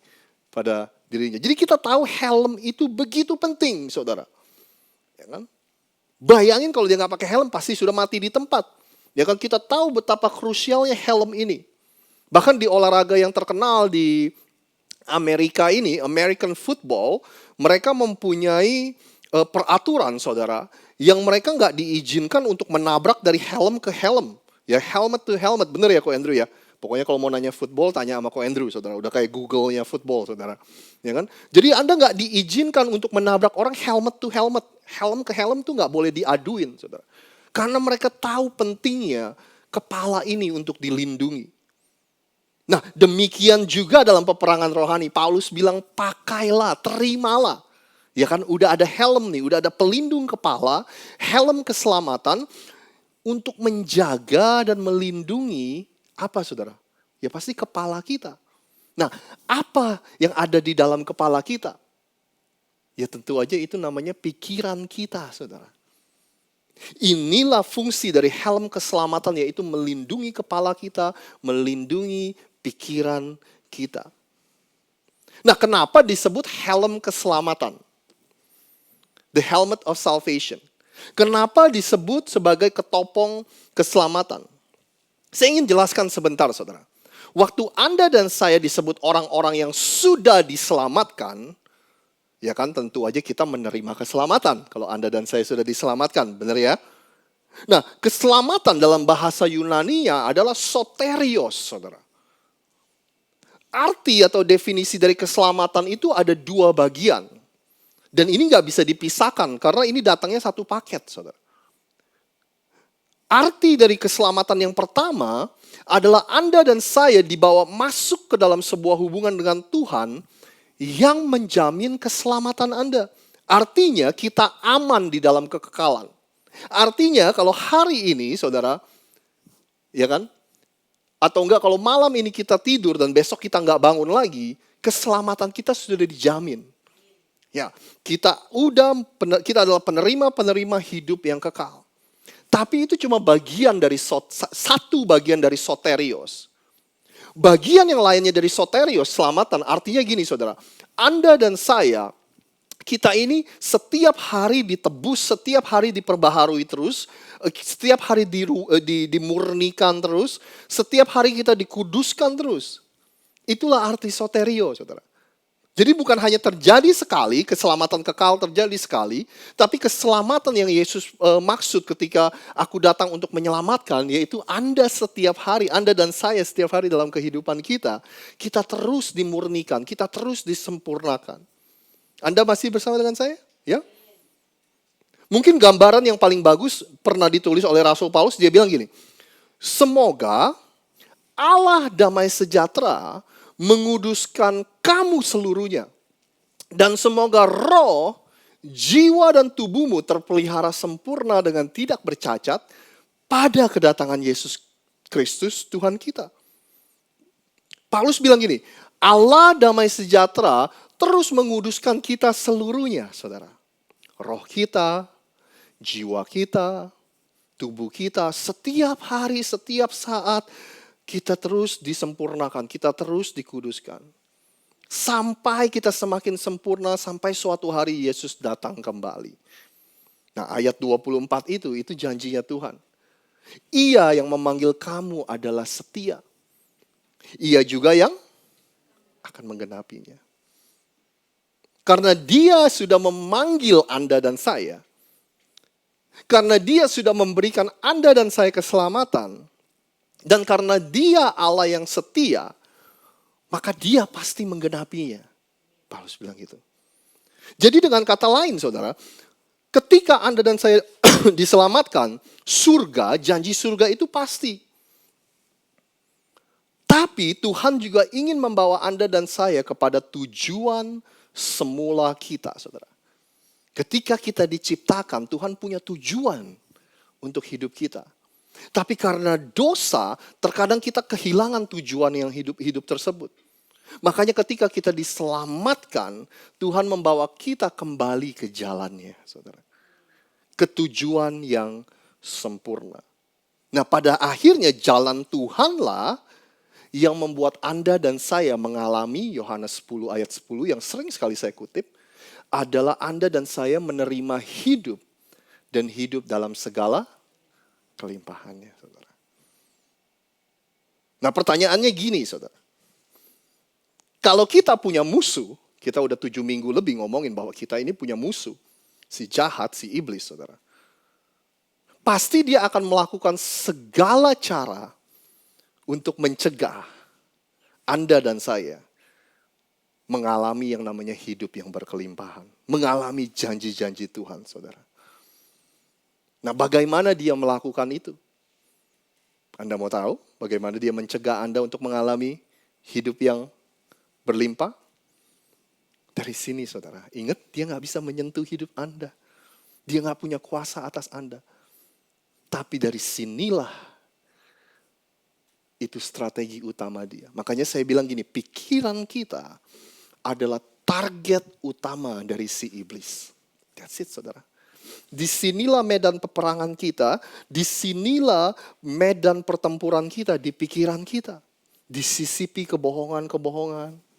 pada dirinya. Jadi kita tahu helm itu begitu penting saudara. Ya kan? Bayangin kalau dia nggak pakai helm pasti sudah mati di tempat. Ya kan kita tahu betapa krusialnya helm ini. Bahkan di olahraga yang terkenal di Amerika ini, American football, mereka mempunyai peraturan saudara, yang mereka nggak diizinkan untuk menabrak dari helm ke helm. Ya helmet to helmet, bener ya Ko Andrew ya? Pokoknya kalau mau nanya football, tanya sama Ko Andrew saudara. Udah kayak Google-nya football saudara. Ya kan? Jadi Anda nggak diizinkan untuk menabrak orang helmet to helmet. Helm ke helm tuh nggak boleh diaduin saudara. Karena mereka tahu pentingnya kepala ini untuk dilindungi. Nah, demikian juga dalam peperangan rohani. Paulus bilang, pakailah, terimalah. Ya kan, udah ada helm nih, udah ada pelindung kepala, helm keselamatan untuk menjaga dan melindungi apa saudara? Ya pasti kepala kita. Nah, apa yang ada di dalam kepala kita? Ya tentu aja itu namanya pikiran kita saudara. Inilah fungsi dari helm keselamatan, yaitu melindungi kepala kita, melindungi pikiran kita. Nah, kenapa disebut helm keselamatan? The helmet of salvation. Kenapa disebut sebagai ketopong keselamatan? Saya ingin jelaskan sebentar saudara. Waktu Anda dan saya disebut orang-orang yang sudah diselamatkan, ya kan tentu aja kita menerima keselamatan. Kalau Anda dan saya sudah diselamatkan, benar ya? Nah, keselamatan dalam bahasa Yunani-nya adalah soterios, saudara. Arti atau definisi dari keselamatan itu ada 2 bagian. Dan ini nggak bisa dipisahkan karena ini datangnya satu paket, saudara. Arti dari keselamatan yang pertama adalah Anda dan saya dibawa masuk ke dalam sebuah hubungan dengan Tuhan yang menjamin keselamatan Anda. Artinya kita aman di dalam kekekalan. Artinya kalau hari ini saudara, ya kan? Atau enggak kalau malam ini kita tidur dan besok kita enggak bangun lagi, keselamatan kita sudah dijamin. Ya, kita adalah penerima hidup yang kekal. Tapi itu cuma satu bagian dari soterios. Bagian yang lainnya dari soterios, selamatan, artinya gini saudara. Anda dan saya, kita ini setiap hari ditebus, setiap hari diperbaharui terus, setiap hari dimurnikan terus, setiap hari kita dikuduskan terus. Itulah arti soterio, saudara. Jadi bukan hanya terjadi sekali, keselamatan kekal terjadi sekali, tapi keselamatan yang Yesus maksud ketika aku datang untuk menyelamatkan, yaitu Anda setiap hari, Anda dan saya setiap hari dalam kehidupan kita terus dimurnikan, kita terus disempurnakan. Anda masih bersama dengan saya? Ya? Mungkin gambaran yang paling bagus pernah ditulis oleh Rasul Paulus, dia bilang gini, semoga Allah damai sejahtera menguduskan kamu seluruhnya. Dan semoga roh, jiwa dan tubuhmu terpelihara sempurna dengan tidak bercacat pada kedatangan Yesus Kristus Tuhan kita. Paulus bilang gini, Allah damai sejahtera terus menguduskan kita seluruhnya, saudara. Roh kita, jiwa kita, tubuh kita, setiap hari, setiap saat, kita terus disempurnakan, kita terus dikuduskan. Sampai kita semakin sempurna, sampai suatu hari Yesus datang kembali. Nah ayat 24 itu janjinya Tuhan. Ia yang memanggil kamu adalah setia. Ia juga yang akan menggenapinya. Karena dia sudah memanggil Anda dan saya. Karena dia sudah memberikan Anda dan saya keselamatan. Dan karena dia Allah yang setia, maka dia pasti menggenapinya. Paulus bilang gitu. Jadi dengan kata lain saudara, ketika Anda dan saya diselamatkan, surga, janji surga itu pasti. Tapi Tuhan juga ingin membawa Anda dan saya kepada tujuan semula kita, saudara. Ketika kita diciptakan, Tuhan punya tujuan untuk hidup kita. Tapi karena dosa, terkadang kita kehilangan tujuan yang hidup tersebut. Makanya ketika kita diselamatkan, Tuhan membawa kita kembali ke jalannya, saudara. Ke tujuan yang sempurna. Nah, pada akhirnya jalan Tuhanlah yang membuat Anda dan saya mengalami, Yohanes 10 ayat 10 yang sering sekali saya kutip, adalah Anda dan saya menerima hidup dan hidup dalam segala kelimpahannya, saudara. Nah, pertanyaannya gini, saudara. Kalau kita punya musuh, kita udah 7 minggu lebih ngomongin bahwa kita ini punya musuh. Si jahat, si iblis, saudara. Pasti dia akan melakukan segala cara untuk mencegah Anda dan saya mengalami yang namanya hidup yang berkelimpahan. Mengalami janji-janji Tuhan, saudara. Nah, bagaimana dia melakukan itu? Anda mau tahu bagaimana dia mencegah Anda untuk mengalami hidup yang berlimpah? Dari sini, saudara. Ingat, dia gak bisa menyentuh hidup Anda. Dia gak punya kuasa atas Anda. Tapi dari sinilah itu strategi utama dia. Makanya saya bilang gini, pikiran kita adalah target utama dari si iblis. That's it, saudara. Disinilah medan peperangan kita, disinilah medan pertempuran kita, di pikiran kita. Disisipi kebohongan-kebohongan.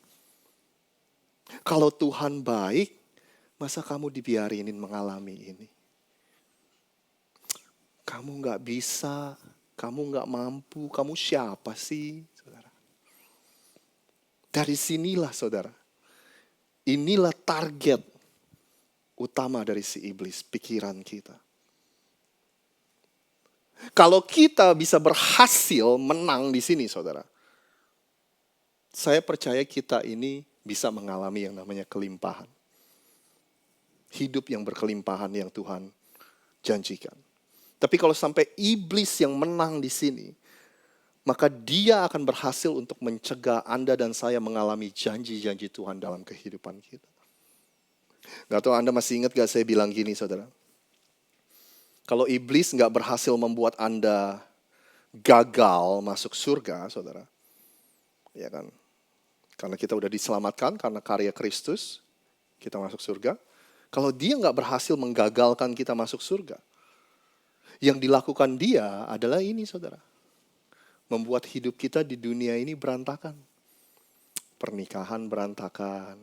Kalau Tuhan baik, masa kamu dibiarinin mengalami ini? Kamu gak bisa, kamu gak mampu, kamu siapa sih, saudara? Dari sinilah, saudara. Inilah target utama dari si iblis, pikiran kita. Kalau kita bisa berhasil menang di sini, saudara, saya percaya kita ini bisa mengalami yang namanya kelimpahan. Hidup yang berkelimpahan yang Tuhan janjikan. Tapi kalau sampai iblis yang menang di sini, maka dia akan berhasil untuk mencegah Anda dan saya mengalami janji-janji Tuhan dalam kehidupan kita. Gak tahu Anda masih ingat gak saya bilang gini, saudara? Kalau iblis gak berhasil membuat Anda gagal masuk surga, saudara, ya kan? Karena kita udah diselamatkan karena karya Kristus, kita masuk surga. Kalau dia gak berhasil menggagalkan kita masuk surga, yang dilakukan dia adalah ini, saudara. Membuat hidup kita di dunia ini berantakan. Pernikahan berantakan,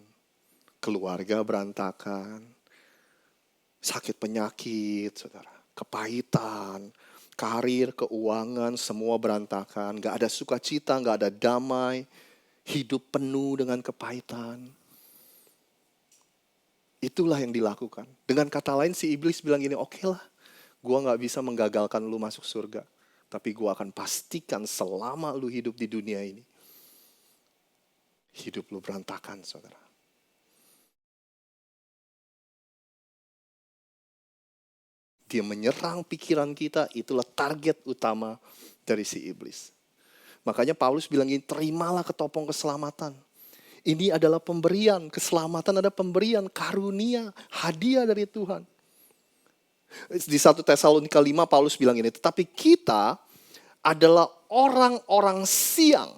keluarga berantakan, sakit penyakit, saudara, kepahitan, karir, keuangan, semua berantakan. Gak ada sukacita, gak ada damai. Hidup penuh dengan kepahitan. Itulah yang dilakukan. Dengan kata lain si iblis bilang gini, oke lah, gue gak bisa menggagalkan lu masuk surga. Tapi gue akan pastikan selama lu hidup di dunia ini, hidup lu berantakan, saudara. Dia menyerang pikiran kita, itulah target utama dari si iblis. Makanya Paulus bilang gini, terimalah ketopong keselamatan. Ini adalah pemberian, keselamatan ada pemberian, karunia, hadiah dari Tuhan. Di 1 Tesalonika 5 Paulus bilang ini, tetapi kita adalah orang-orang siang.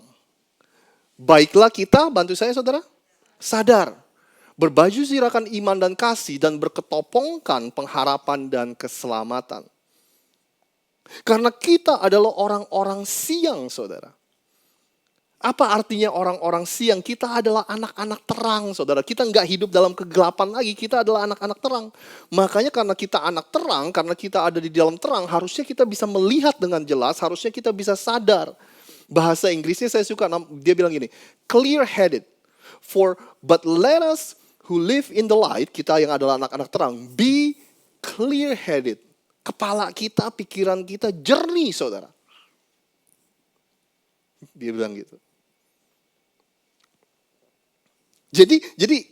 Baiklah kita, bantu saya saudara, sadar. Berbaju zirakan iman dan kasih dan berketopongkan pengharapan dan keselamatan. Karena kita adalah orang-orang siang, saudara. Apa artinya orang-orang siang? Kita adalah anak-anak terang, saudara. Kita nggak hidup dalam kegelapan lagi, kita adalah anak-anak terang. Makanya karena kita anak terang, karena kita ada di dalam terang, harusnya kita bisa melihat dengan jelas, harusnya kita bisa sadar. Bahasa Inggrisnya saya suka, dia bilang gini, clear-headed. But let us who live in the light, kita yang adalah anak-anak terang, be clear-headed. Kepala kita, pikiran kita jernih, saudara. Dia bilang gitu. Jadi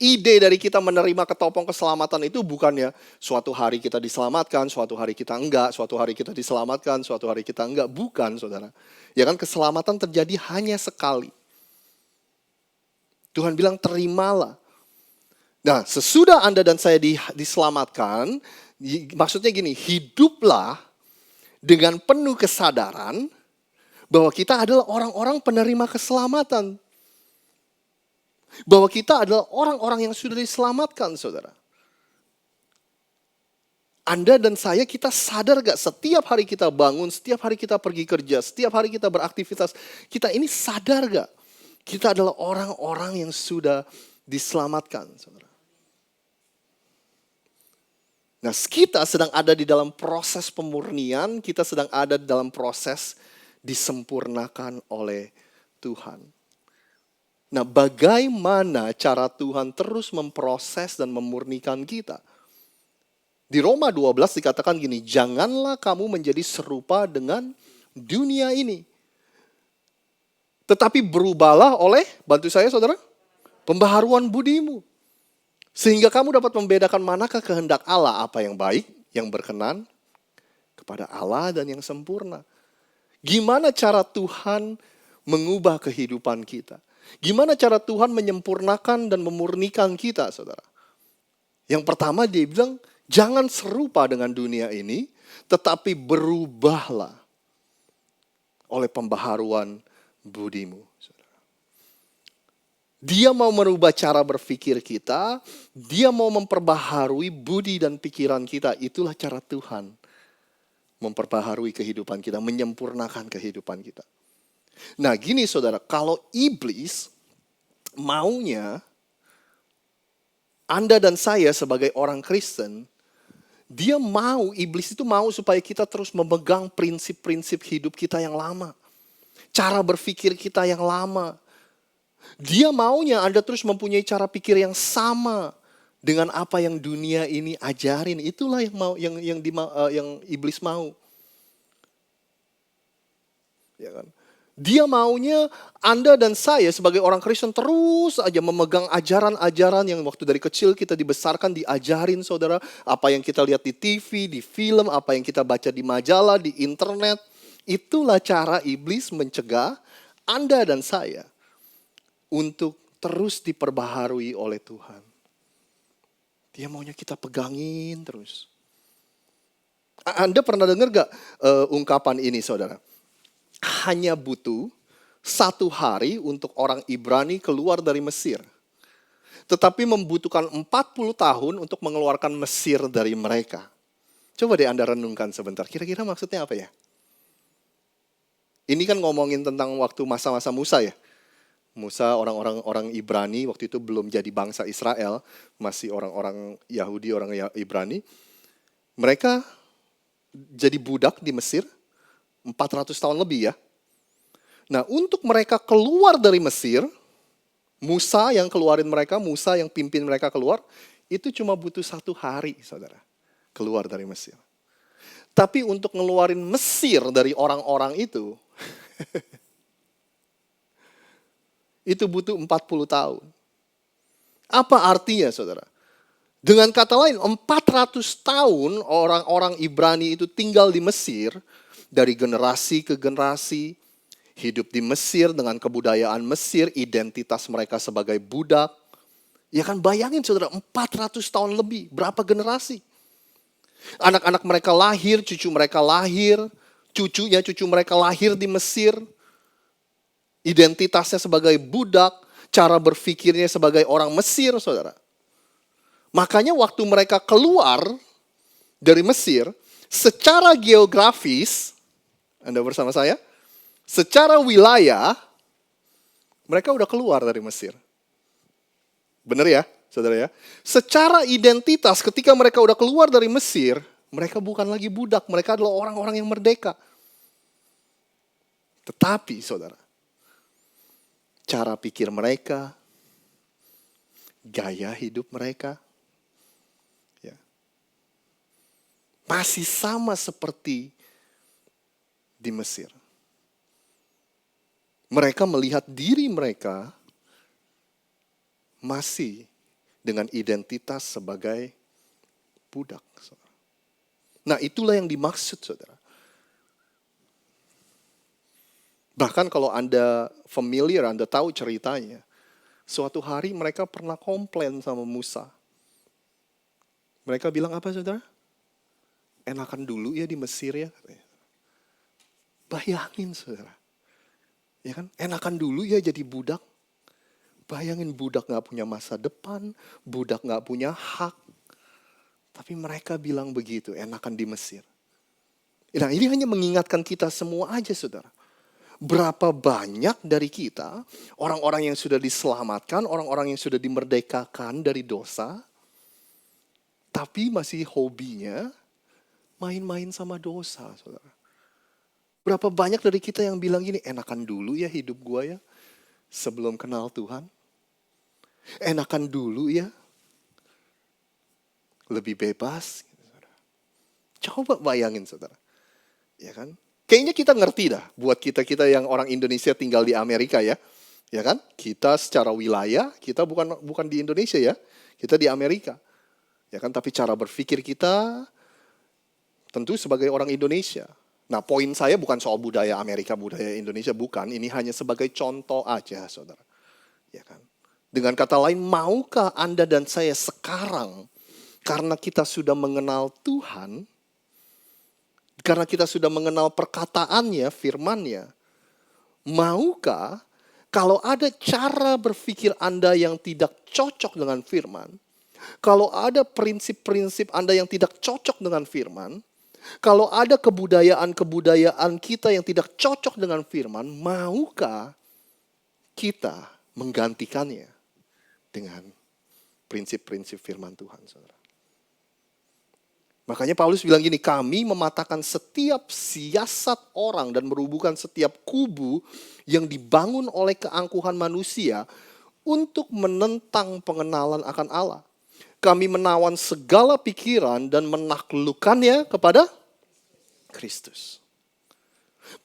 ide dari kita menerima ketopong keselamatan itu bukannya suatu hari kita diselamatkan, suatu hari kita enggak, suatu hari kita diselamatkan, suatu hari kita enggak. Bukan, saudara. Ya kan, keselamatan terjadi hanya sekali. Tuhan bilang terimalah. Nah, sesudah Anda dan saya diselamatkan, maksudnya gini, hiduplah dengan penuh kesadaran bahwa kita adalah orang-orang penerima keselamatan. Bahwa kita adalah orang-orang yang sudah diselamatkan, saudara. Anda dan saya, kita sadar gak setiap hari kita bangun, setiap hari kita pergi kerja, setiap hari kita beraktivitas, kita ini sadar gak? Kita adalah orang-orang yang sudah diselamatkan, saudara. Nah, kita sedang ada di dalam proses pemurnian, kita sedang ada di dalam proses disempurnakan oleh Tuhan. Nah, bagaimana cara Tuhan terus memproses dan memurnikan kita? Di Roma 12 dikatakan gini, janganlah kamu menjadi serupa dengan dunia ini. Tetapi berubahlah oleh, bantu saya saudara, pembaharuan budimu. Sehingga kamu dapat membedakan manakah kehendak Allah, apa yang baik, yang berkenan kepada Allah dan yang sempurna. Gimana cara Tuhan mengubah kehidupan kita? Gimana cara Tuhan menyempurnakan dan memurnikan kita, saudara? Yang pertama dia bilang, jangan serupa dengan dunia ini, tetapi berubahlah oleh pembaharuan budimu. Saudara. Dia mau merubah cara berpikir kita, dia mau memperbaharui budi dan pikiran kita. Itulah cara Tuhan memperbaharui kehidupan kita, menyempurnakan kehidupan kita. Nah gini saudara, kalau iblis maunya Anda dan saya sebagai orang Kristen, iblis itu mau supaya kita terus memegang prinsip-prinsip hidup kita yang lama. Cara berpikir kita yang lama. Dia maunya Anda terus mempunyai cara pikir yang sama dengan apa yang dunia ini ajarin. Itulah yang iblis mau. Ya kan? Dia maunya Anda dan saya sebagai orang Kristen terus aja memegang ajaran-ajaran yang waktu dari kecil kita dibesarkan diajarin saudara. Apa yang kita lihat di TV, di film, apa yang kita baca di majalah, di internet. Itulah cara iblis mencegah Anda dan saya untuk terus diperbaharui oleh Tuhan. Dia maunya kita pegangin terus. Anda pernah dengar gak ungkapan ini saudara? Hanya butuh 1 hari untuk orang Ibrani keluar dari Mesir. Tetapi membutuhkan 40 tahun untuk mengeluarkan Mesir dari mereka. Coba deh Anda renungkan sebentar. Kira-kira maksudnya apa ya? Ini kan ngomongin tentang waktu masa-masa Musa ya. Musa orang Ibrani waktu itu belum jadi bangsa Israel. Masih orang-orang Yahudi, orang Ibrani. Mereka jadi budak di Mesir. 400 tahun lebih ya. Nah untuk mereka keluar dari Mesir, Musa yang keluarin mereka, Musa yang pimpin mereka keluar, itu cuma butuh 1 hari saudara. Keluar dari Mesir. Tapi untuk ngeluarin Mesir dari orang-orang itu, itu butuh 40 tahun. Apa artinya saudara? Dengan kata lain, 400 tahun orang-orang Ibrani itu tinggal di Mesir, dari generasi ke generasi, hidup di Mesir dengan kebudayaan Mesir, identitas mereka sebagai budak. Ya kan bayangin saudara, 400 tahun lebih, berapa generasi? Anak-anak mereka lahir, cucu mereka lahir, cucu mereka lahir di Mesir. Identitasnya sebagai budak, cara berpikirnya sebagai orang Mesir saudara. Makanya waktu mereka keluar dari Mesir, secara geografis, Anda bersama saya? Secara wilayah, mereka udah keluar dari Mesir. Benar ya, saudara ya? Secara identitas, ketika mereka udah keluar dari Mesir, mereka bukan lagi budak, mereka adalah orang-orang yang merdeka. Tetapi, saudara, cara pikir mereka, gaya hidup mereka, ya, masih sama seperti di Mesir. Mereka melihat diri mereka masih dengan identitas sebagai budak. Nah, itulah yang dimaksud, saudara. Bahkan kalau Anda familiar, Anda tahu ceritanya, suatu hari mereka pernah komplain sama Musa. Mereka bilang apa, saudara? Enakan dulu ya di Mesir ya. Bayangin, saudara. Ya kan? Enakan dulu ya jadi budak. Bayangin budak gak punya masa depan, budak gak punya hak. Tapi mereka bilang begitu, enakan di Mesir. Nah, ini hanya mengingatkan kita semua aja, saudara. Berapa banyak dari kita, orang-orang yang sudah diselamatkan, orang-orang yang sudah dimerdekakan dari dosa, tapi masih hobinya main-main sama dosa, saudara. Berapa banyak dari kita yang bilang gini, enakan dulu ya hidup gua ya, sebelum kenal Tuhan. Enakan dulu ya, lebih bebas. Coba bayangin, saudara. Ya kan? Kayaknya kita ngerti dah, buat kita-kita yang orang Indonesia tinggal di Amerika ya. Ya kan? Kita secara wilayah, kita bukan di Indonesia ya. Kita di Amerika. Ya kan? Tapi cara berpikir kita tentu sebagai orang Indonesia. Nah, poin saya bukan soal budaya Amerika, budaya Indonesia, bukan. Ini hanya sebagai contoh aja, saudara. Ya kan? Dengan kata lain, maukah Anda dan saya sekarang, karena kita sudah mengenal Tuhan, karena kita sudah mengenal perkataannya, firman-Nya, maukah kalau ada cara berpikir Anda yang tidak cocok dengan firman, kalau ada prinsip-prinsip Anda yang tidak cocok dengan firman, kalau ada kebudayaan-kebudayaan kita yang tidak cocok dengan firman, maukah kita menggantikannya dengan prinsip-prinsip firman Tuhan, saudara? Makanya Paulus bilang gini, kami mematahkan setiap siasat orang dan merubuhkan setiap kubu yang dibangun oleh keangkuhan manusia untuk menentang pengenalan akan Allah. Kami menawan segala pikiran dan menaklukkannya kepada Kristus.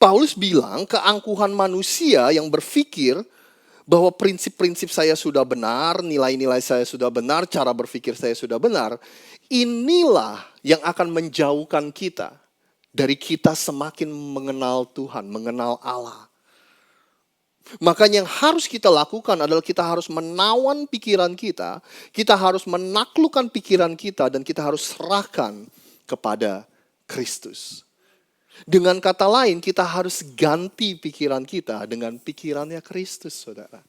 Paulus bilang keangkuhan manusia yang berpikir bahwa prinsip-prinsip saya sudah benar, nilai-nilai saya sudah benar, cara berpikir saya sudah benar. Inilah yang akan menjauhkan kita dari kita semakin mengenal Tuhan, mengenal Allah. Makanya yang harus kita lakukan adalah kita harus menawan pikiran kita harus menaklukkan pikiran kita, dan kita harus serahkan kepada Kristus. Dengan kata lain, kita harus ganti pikiran kita dengan pikirannya Kristus, saudara.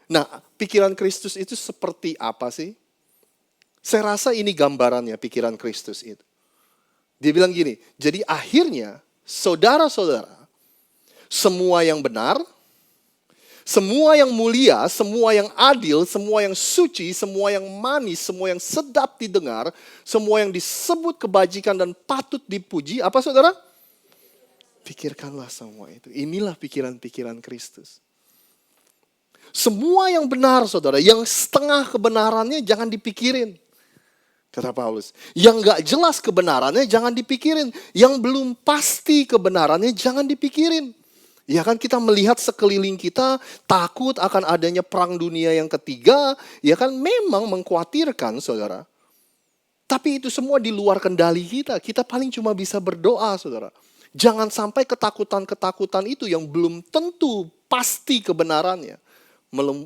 Nah, pikiran Kristus itu seperti apa sih? Saya rasa ini gambarannya pikiran Kristus itu. Dia bilang gini, jadi akhirnya saudara-saudara, semua yang benar, semua yang mulia, semua yang adil, semua yang suci, semua yang manis, semua yang sedap didengar, semua yang disebut kebajikan dan patut dipuji, apa saudara? Pikirkanlah semua itu. Inilah pikiran-pikiran Kristus. Semua yang benar, saudara, yang setengah kebenarannya jangan dipikirin. Kata Paulus, yang gak jelas kebenarannya jangan dipikirin. Yang belum pasti kebenarannya jangan dipikirin. Ya kan, kita melihat sekeliling kita takut akan adanya perang dunia yang ketiga. Ya kan, memang mengkhawatirkan, saudara. Tapi itu semua di luar kendali kita. Kita paling cuma bisa berdoa, saudara. Jangan sampai ketakutan-ketakutan itu yang belum tentu pasti kebenarannya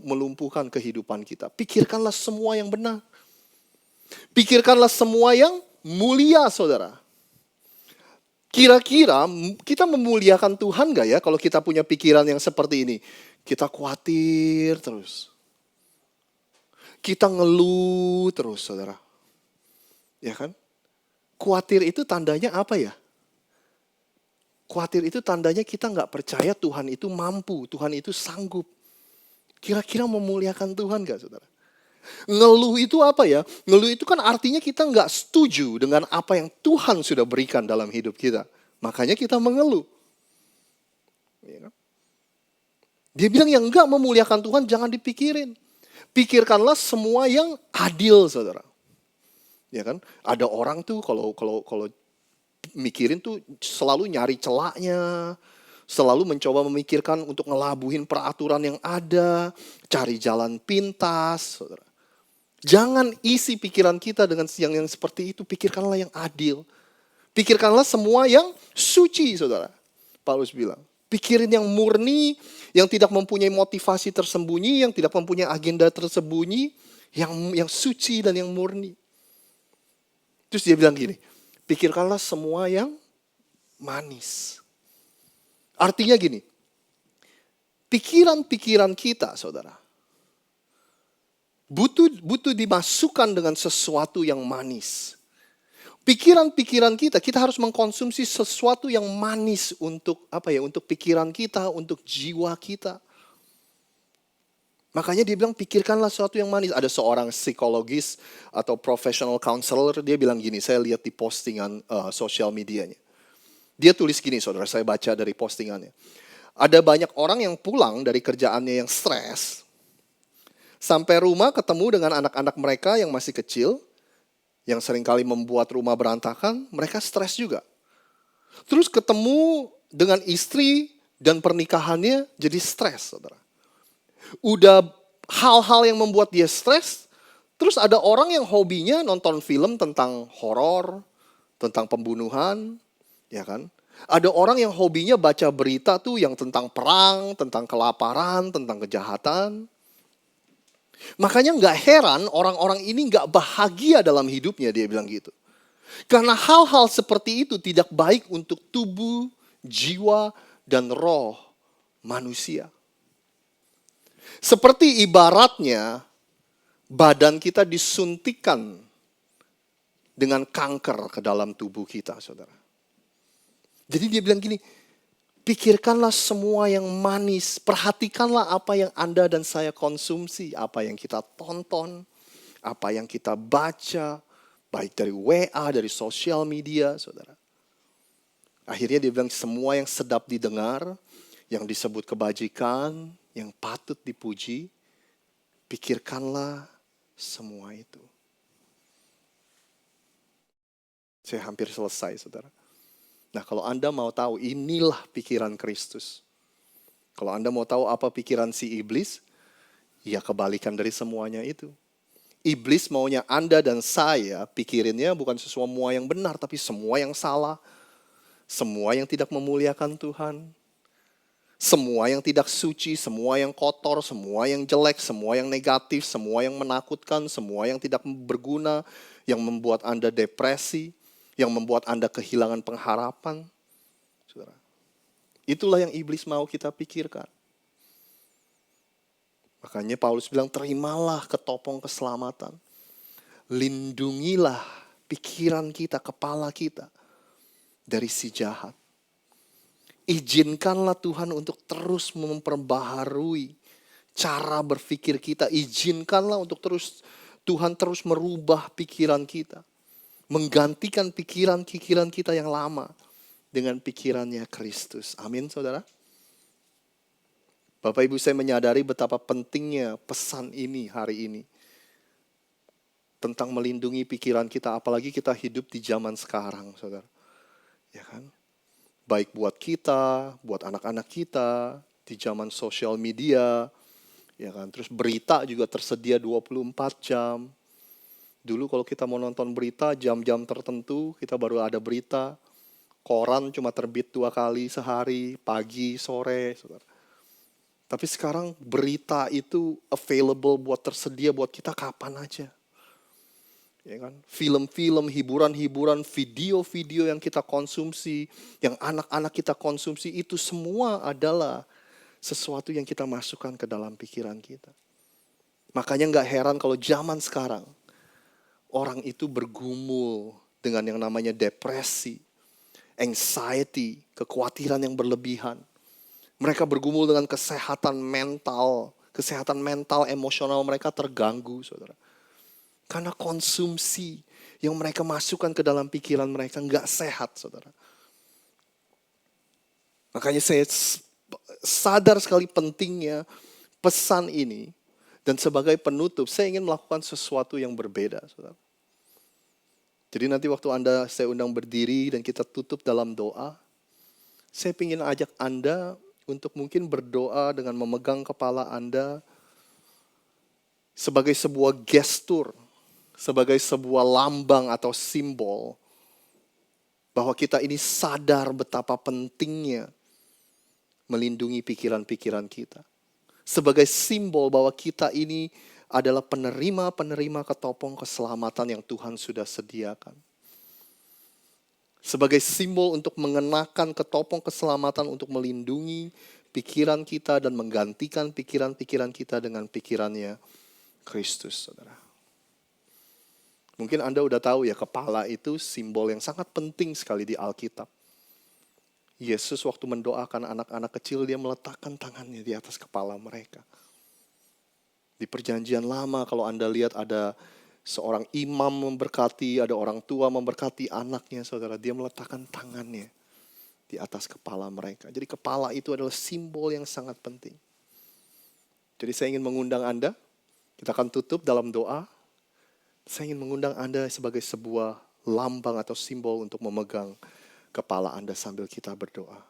melumpuhkan kehidupan kita. Pikirkanlah semua yang benar. Pikirkanlah semua yang mulia, saudara. Kira-kira kita memuliakan Tuhan gak ya kalau kita punya pikiran yang seperti ini? Kita khawatir terus. Kita ngeluh terus, saudara. Ya kan? Khawatir itu tandanya apa ya? Khawatir itu tandanya kita gak percaya Tuhan itu mampu, Tuhan itu sanggup. Kira-kira memuliakan Tuhan gak, saudara? Ngeluh itu apa ya? Ngeluh itu kan artinya kita nggak setuju dengan apa yang Tuhan sudah berikan dalam hidup kita. Makanya kita mengeluh. Dia bilang yang nggak memuliakan Tuhan jangan dipikirin. Pikirkanlah semua yang adil, saudara. Ya kan? Ada orang tuh kalau mikirin tuh selalu nyari celahnya, Selalu mencoba memikirkan untuk ngelabuhin peraturan yang ada, cari jalan pintas, saudara. Jangan isi pikiran kita dengan yang seperti itu, pikirkanlah yang adil. Pikirkanlah semua yang suci, saudara. Paulus bilang, pikirin yang murni, yang tidak mempunyai motivasi tersembunyi, yang tidak mempunyai agenda tersembunyi, yang suci dan yang murni. Terus dia bilang gini, pikirkanlah semua yang manis. Artinya gini, pikiran-pikiran kita, saudara, butuh dimasukkan dengan sesuatu yang manis. Pikiran-pikiran kita harus mengkonsumsi sesuatu yang manis untuk untuk pikiran kita, untuk jiwa kita. Makanya dia bilang pikirkanlah sesuatu yang manis. Ada seorang psikologis atau professional counselor, dia bilang gini, saya lihat di postingan sosial medianya. Dia tulis gini, saudara, saya baca dari postingannya. Ada banyak orang yang pulang dari kerjaannya yang stres, sampai rumah ketemu dengan anak-anak mereka yang masih kecil, yang seringkali membuat rumah berantakan, mereka stres juga. Terus ketemu dengan istri dan pernikahannya jadi stres, saudara. Udah hal-hal yang membuat dia stres, terus ada orang yang hobinya nonton film tentang horor, tentang pembunuhan, ya kan? Ada orang yang hobinya baca berita tuh yang tentang perang, tentang kelaparan, tentang kejahatan. Makanya nggak heran orang-orang ini nggak bahagia dalam hidupnya, dia bilang gitu. Karena hal-hal seperti itu tidak baik untuk tubuh, jiwa, dan roh manusia. Seperti ibaratnya badan kita disuntikan dengan kanker ke dalam tubuh kita, saudara. Jadi dia bilang gini, pikirkanlah semua yang manis, perhatikanlah apa yang Anda dan saya konsumsi, apa yang kita tonton, apa yang kita baca, baik dari WA, dari sosial media, saudara. Akhirnya dia bilang semua yang sedap didengar, yang disebut kebajikan, yang patut dipuji, pikirkanlah semua itu. Saya hampir selesai, saudara. Nah, kalau Anda mau tahu, inilah pikiran Kristus. Kalau Anda mau tahu apa pikiran si iblis, ya kebalikan dari semuanya itu. Iblis maunya Anda dan saya pikirinnya bukan semua yang benar, tapi semua yang salah. Semua yang tidak memuliakan Tuhan. Semua yang tidak suci, semua yang kotor, semua yang jelek, semua yang negatif, semua yang menakutkan, semua yang tidak berguna, yang membuat Anda depresi, yang membuat Anda kehilangan pengharapan. Saudara, itulah yang iblis mau kita pikirkan. Makanya Paulus bilang, terimalah ketopong keselamatan. Lindungilah pikiran kita, kepala kita dari si jahat. Izinkanlah Tuhan untuk terus memperbaharui cara berpikir kita. Izinkanlah untuk Tuhan terus merubah pikiran kita. Menggantikan pikiran-pikiran kita yang lama dengan pikirannya Kristus. Amin, saudara. Bapak Ibu, saya menyadari betapa pentingnya pesan ini hari ini. Tentang melindungi pikiran kita, apalagi kita hidup di zaman sekarang, saudara. Ya kan? Baik buat kita, buat anak-anak kita, di zaman sosial media, ya kan. Terus berita juga tersedia 24 jam. Dulu kalau kita mau nonton berita, jam-jam tertentu, kita baru ada berita. Koran cuma terbit 2 kali sehari, pagi, sore, saudara. Tapi sekarang berita itu available tersedia buat kita kapan aja. Ya kan? Film-film, hiburan-hiburan, video-video yang kita konsumsi, yang anak-anak kita konsumsi, itu semua adalah sesuatu yang kita masukkan ke dalam pikiran kita. Makanya gak heran kalau zaman sekarang, orang itu bergumul dengan yang namanya depresi, anxiety, kekhawatiran yang berlebihan. Mereka bergumul dengan kesehatan mental emosional mereka terganggu, saudara. Karena konsumsi yang mereka masukkan ke dalam pikiran mereka nggak sehat, saudara. Makanya saya sadar sekali pentingnya pesan ini. Dan sebagai penutup, saya ingin melakukan sesuatu yang berbeda, saudara. Jadi nanti waktu saya undang berdiri dan kita tutup dalam doa, Saya ingin ajak Anda untuk mungkin berdoa dengan memegang kepala Anda sebagai sebuah gestur, sebagai sebuah lambang atau simbol bahwa kita ini sadar betapa pentingnya melindungi pikiran-pikiran kita. Sebagai simbol bahwa kita ini adalah penerima-penerima ketopong keselamatan yang Tuhan sudah sediakan. Sebagai simbol untuk mengenakan ketopong keselamatan untuk melindungi pikiran kita dan menggantikan pikiran-pikiran kita dengan pikirannya Kristus, saudara. Mungkin Anda udah tahu ya, kepala itu simbol yang sangat penting sekali di Alkitab. Yesus waktu mendoakan anak-anak kecil, dia meletakkan tangannya di atas kepala mereka. Di perjanjian lama kalau Anda lihat ada seorang imam memberkati, ada orang tua memberkati anaknya, saudara. Dia meletakkan tangannya di atas kepala mereka. Jadi kepala itu adalah simbol yang sangat penting. Jadi saya ingin mengundang Anda, kita akan tutup dalam doa. Saya ingin mengundang Anda sebagai sebuah lambang atau simbol untuk memegang kepala Anda sambil kita berdoa.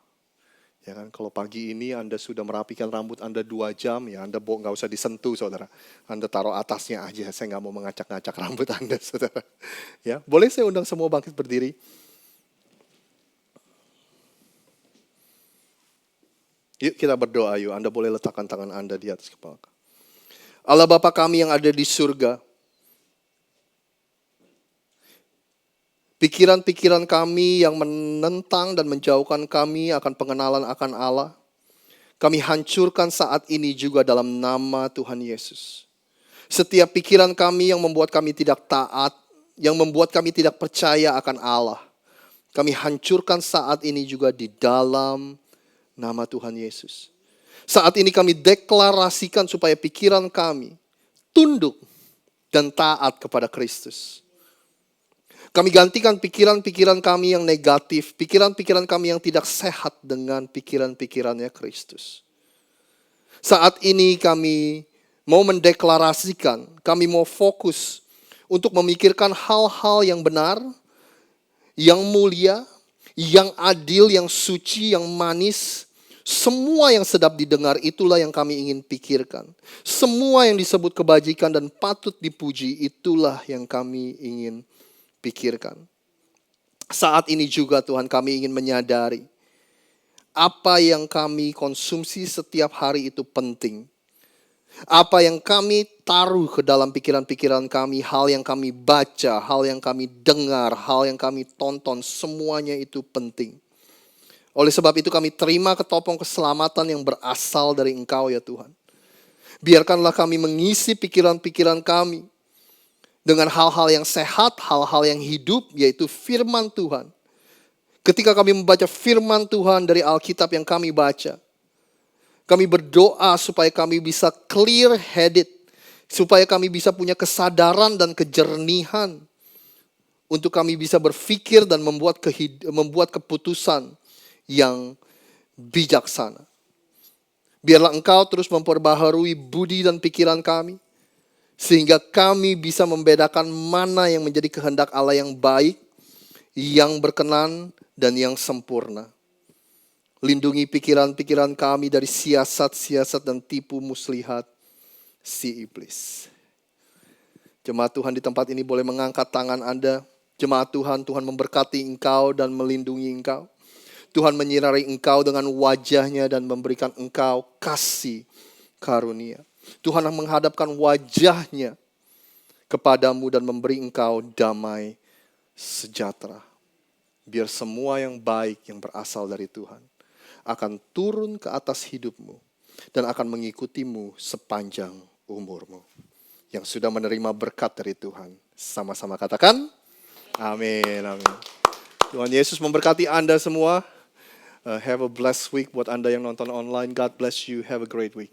Ya kan, kalau pagi ini Anda sudah merapikan rambut Anda 2 jam, ya Anda nggak usah disentuh, saudara. Anda taruh atasnya aja, saya nggak mau mengacak-ngacak rambut Anda, saudara. Ya, boleh saya undang semua bangkit berdiri? Yuk kita berdoa, yuk. Anda boleh letakkan tangan Anda di atas kepala. Allah Bapa kami yang ada di surga, pikiran-pikiran kami yang menentang dan menjauhkan kami akan pengenalan akan Allah, kami hancurkan saat ini juga dalam nama Tuhan Yesus. Setiap pikiran kami yang membuat kami tidak taat, yang membuat kami tidak percaya akan Allah, kami hancurkan saat ini juga di dalam nama Tuhan Yesus. Saat ini kami deklarasikan supaya pikiran kami tunduk dan taat kepada Kristus. Kami gantikan pikiran-pikiran kami yang negatif, pikiran-pikiran kami yang tidak sehat dengan pikiran-pikirannya Kristus. Saat ini kami mau mendeklarasikan, kami mau fokus untuk memikirkan hal-hal yang benar, yang mulia, yang adil, yang suci, yang manis. Semua yang sedap didengar itulah yang kami ingin pikirkan. Semua yang disebut kebajikan dan patut dipuji itulah yang kami ingin pikirkan. Saat ini juga Tuhan kami ingin menyadari apa yang kami konsumsi setiap hari itu penting. Apa yang kami taruh ke dalam pikiran-pikiran kami, hal yang kami baca, hal yang kami dengar, hal yang kami tonton, semuanya itu penting. Oleh sebab itu kami terima ketopong keselamatan yang berasal dari Engkau ya Tuhan. Biarkanlah kami mengisi pikiran-pikiran kami dengan hal-hal yang sehat, hal-hal yang hidup, yaitu firman Tuhan. Ketika kami membaca firman Tuhan dari Alkitab yang kami baca, kami berdoa supaya kami bisa clear-headed, supaya kami bisa punya kesadaran dan kejernihan, untuk kami bisa berpikir dan membuat keputusan yang bijaksana. Biarlah Engkau terus memperbaharui budi dan pikiran kami, sehingga kami bisa membedakan mana yang menjadi kehendak Allah yang baik, yang berkenan, dan yang sempurna. Lindungi pikiran-pikiran kami dari siasat-siasat dan tipu muslihat si iblis. Jemaat Tuhan di tempat ini boleh mengangkat tangan Anda. Jemaat Tuhan, Tuhan memberkati engkau dan melindungi engkau. Tuhan menyinari engkau dengan wajahnya dan memberikan engkau kasih karunia. Tuhan menghadapkan wajahnya kepadamu dan memberi engkau damai sejahtera. Biar semua yang baik yang berasal dari Tuhan akan turun ke atas hidupmu dan akan mengikutimu sepanjang umurmu. Yang sudah menerima berkat dari Tuhan, sama-sama katakan amin, amin. Tuhan Yesus memberkati Anda semua. Have a blessed week buat Anda yang nonton online. God bless you. Have a great week.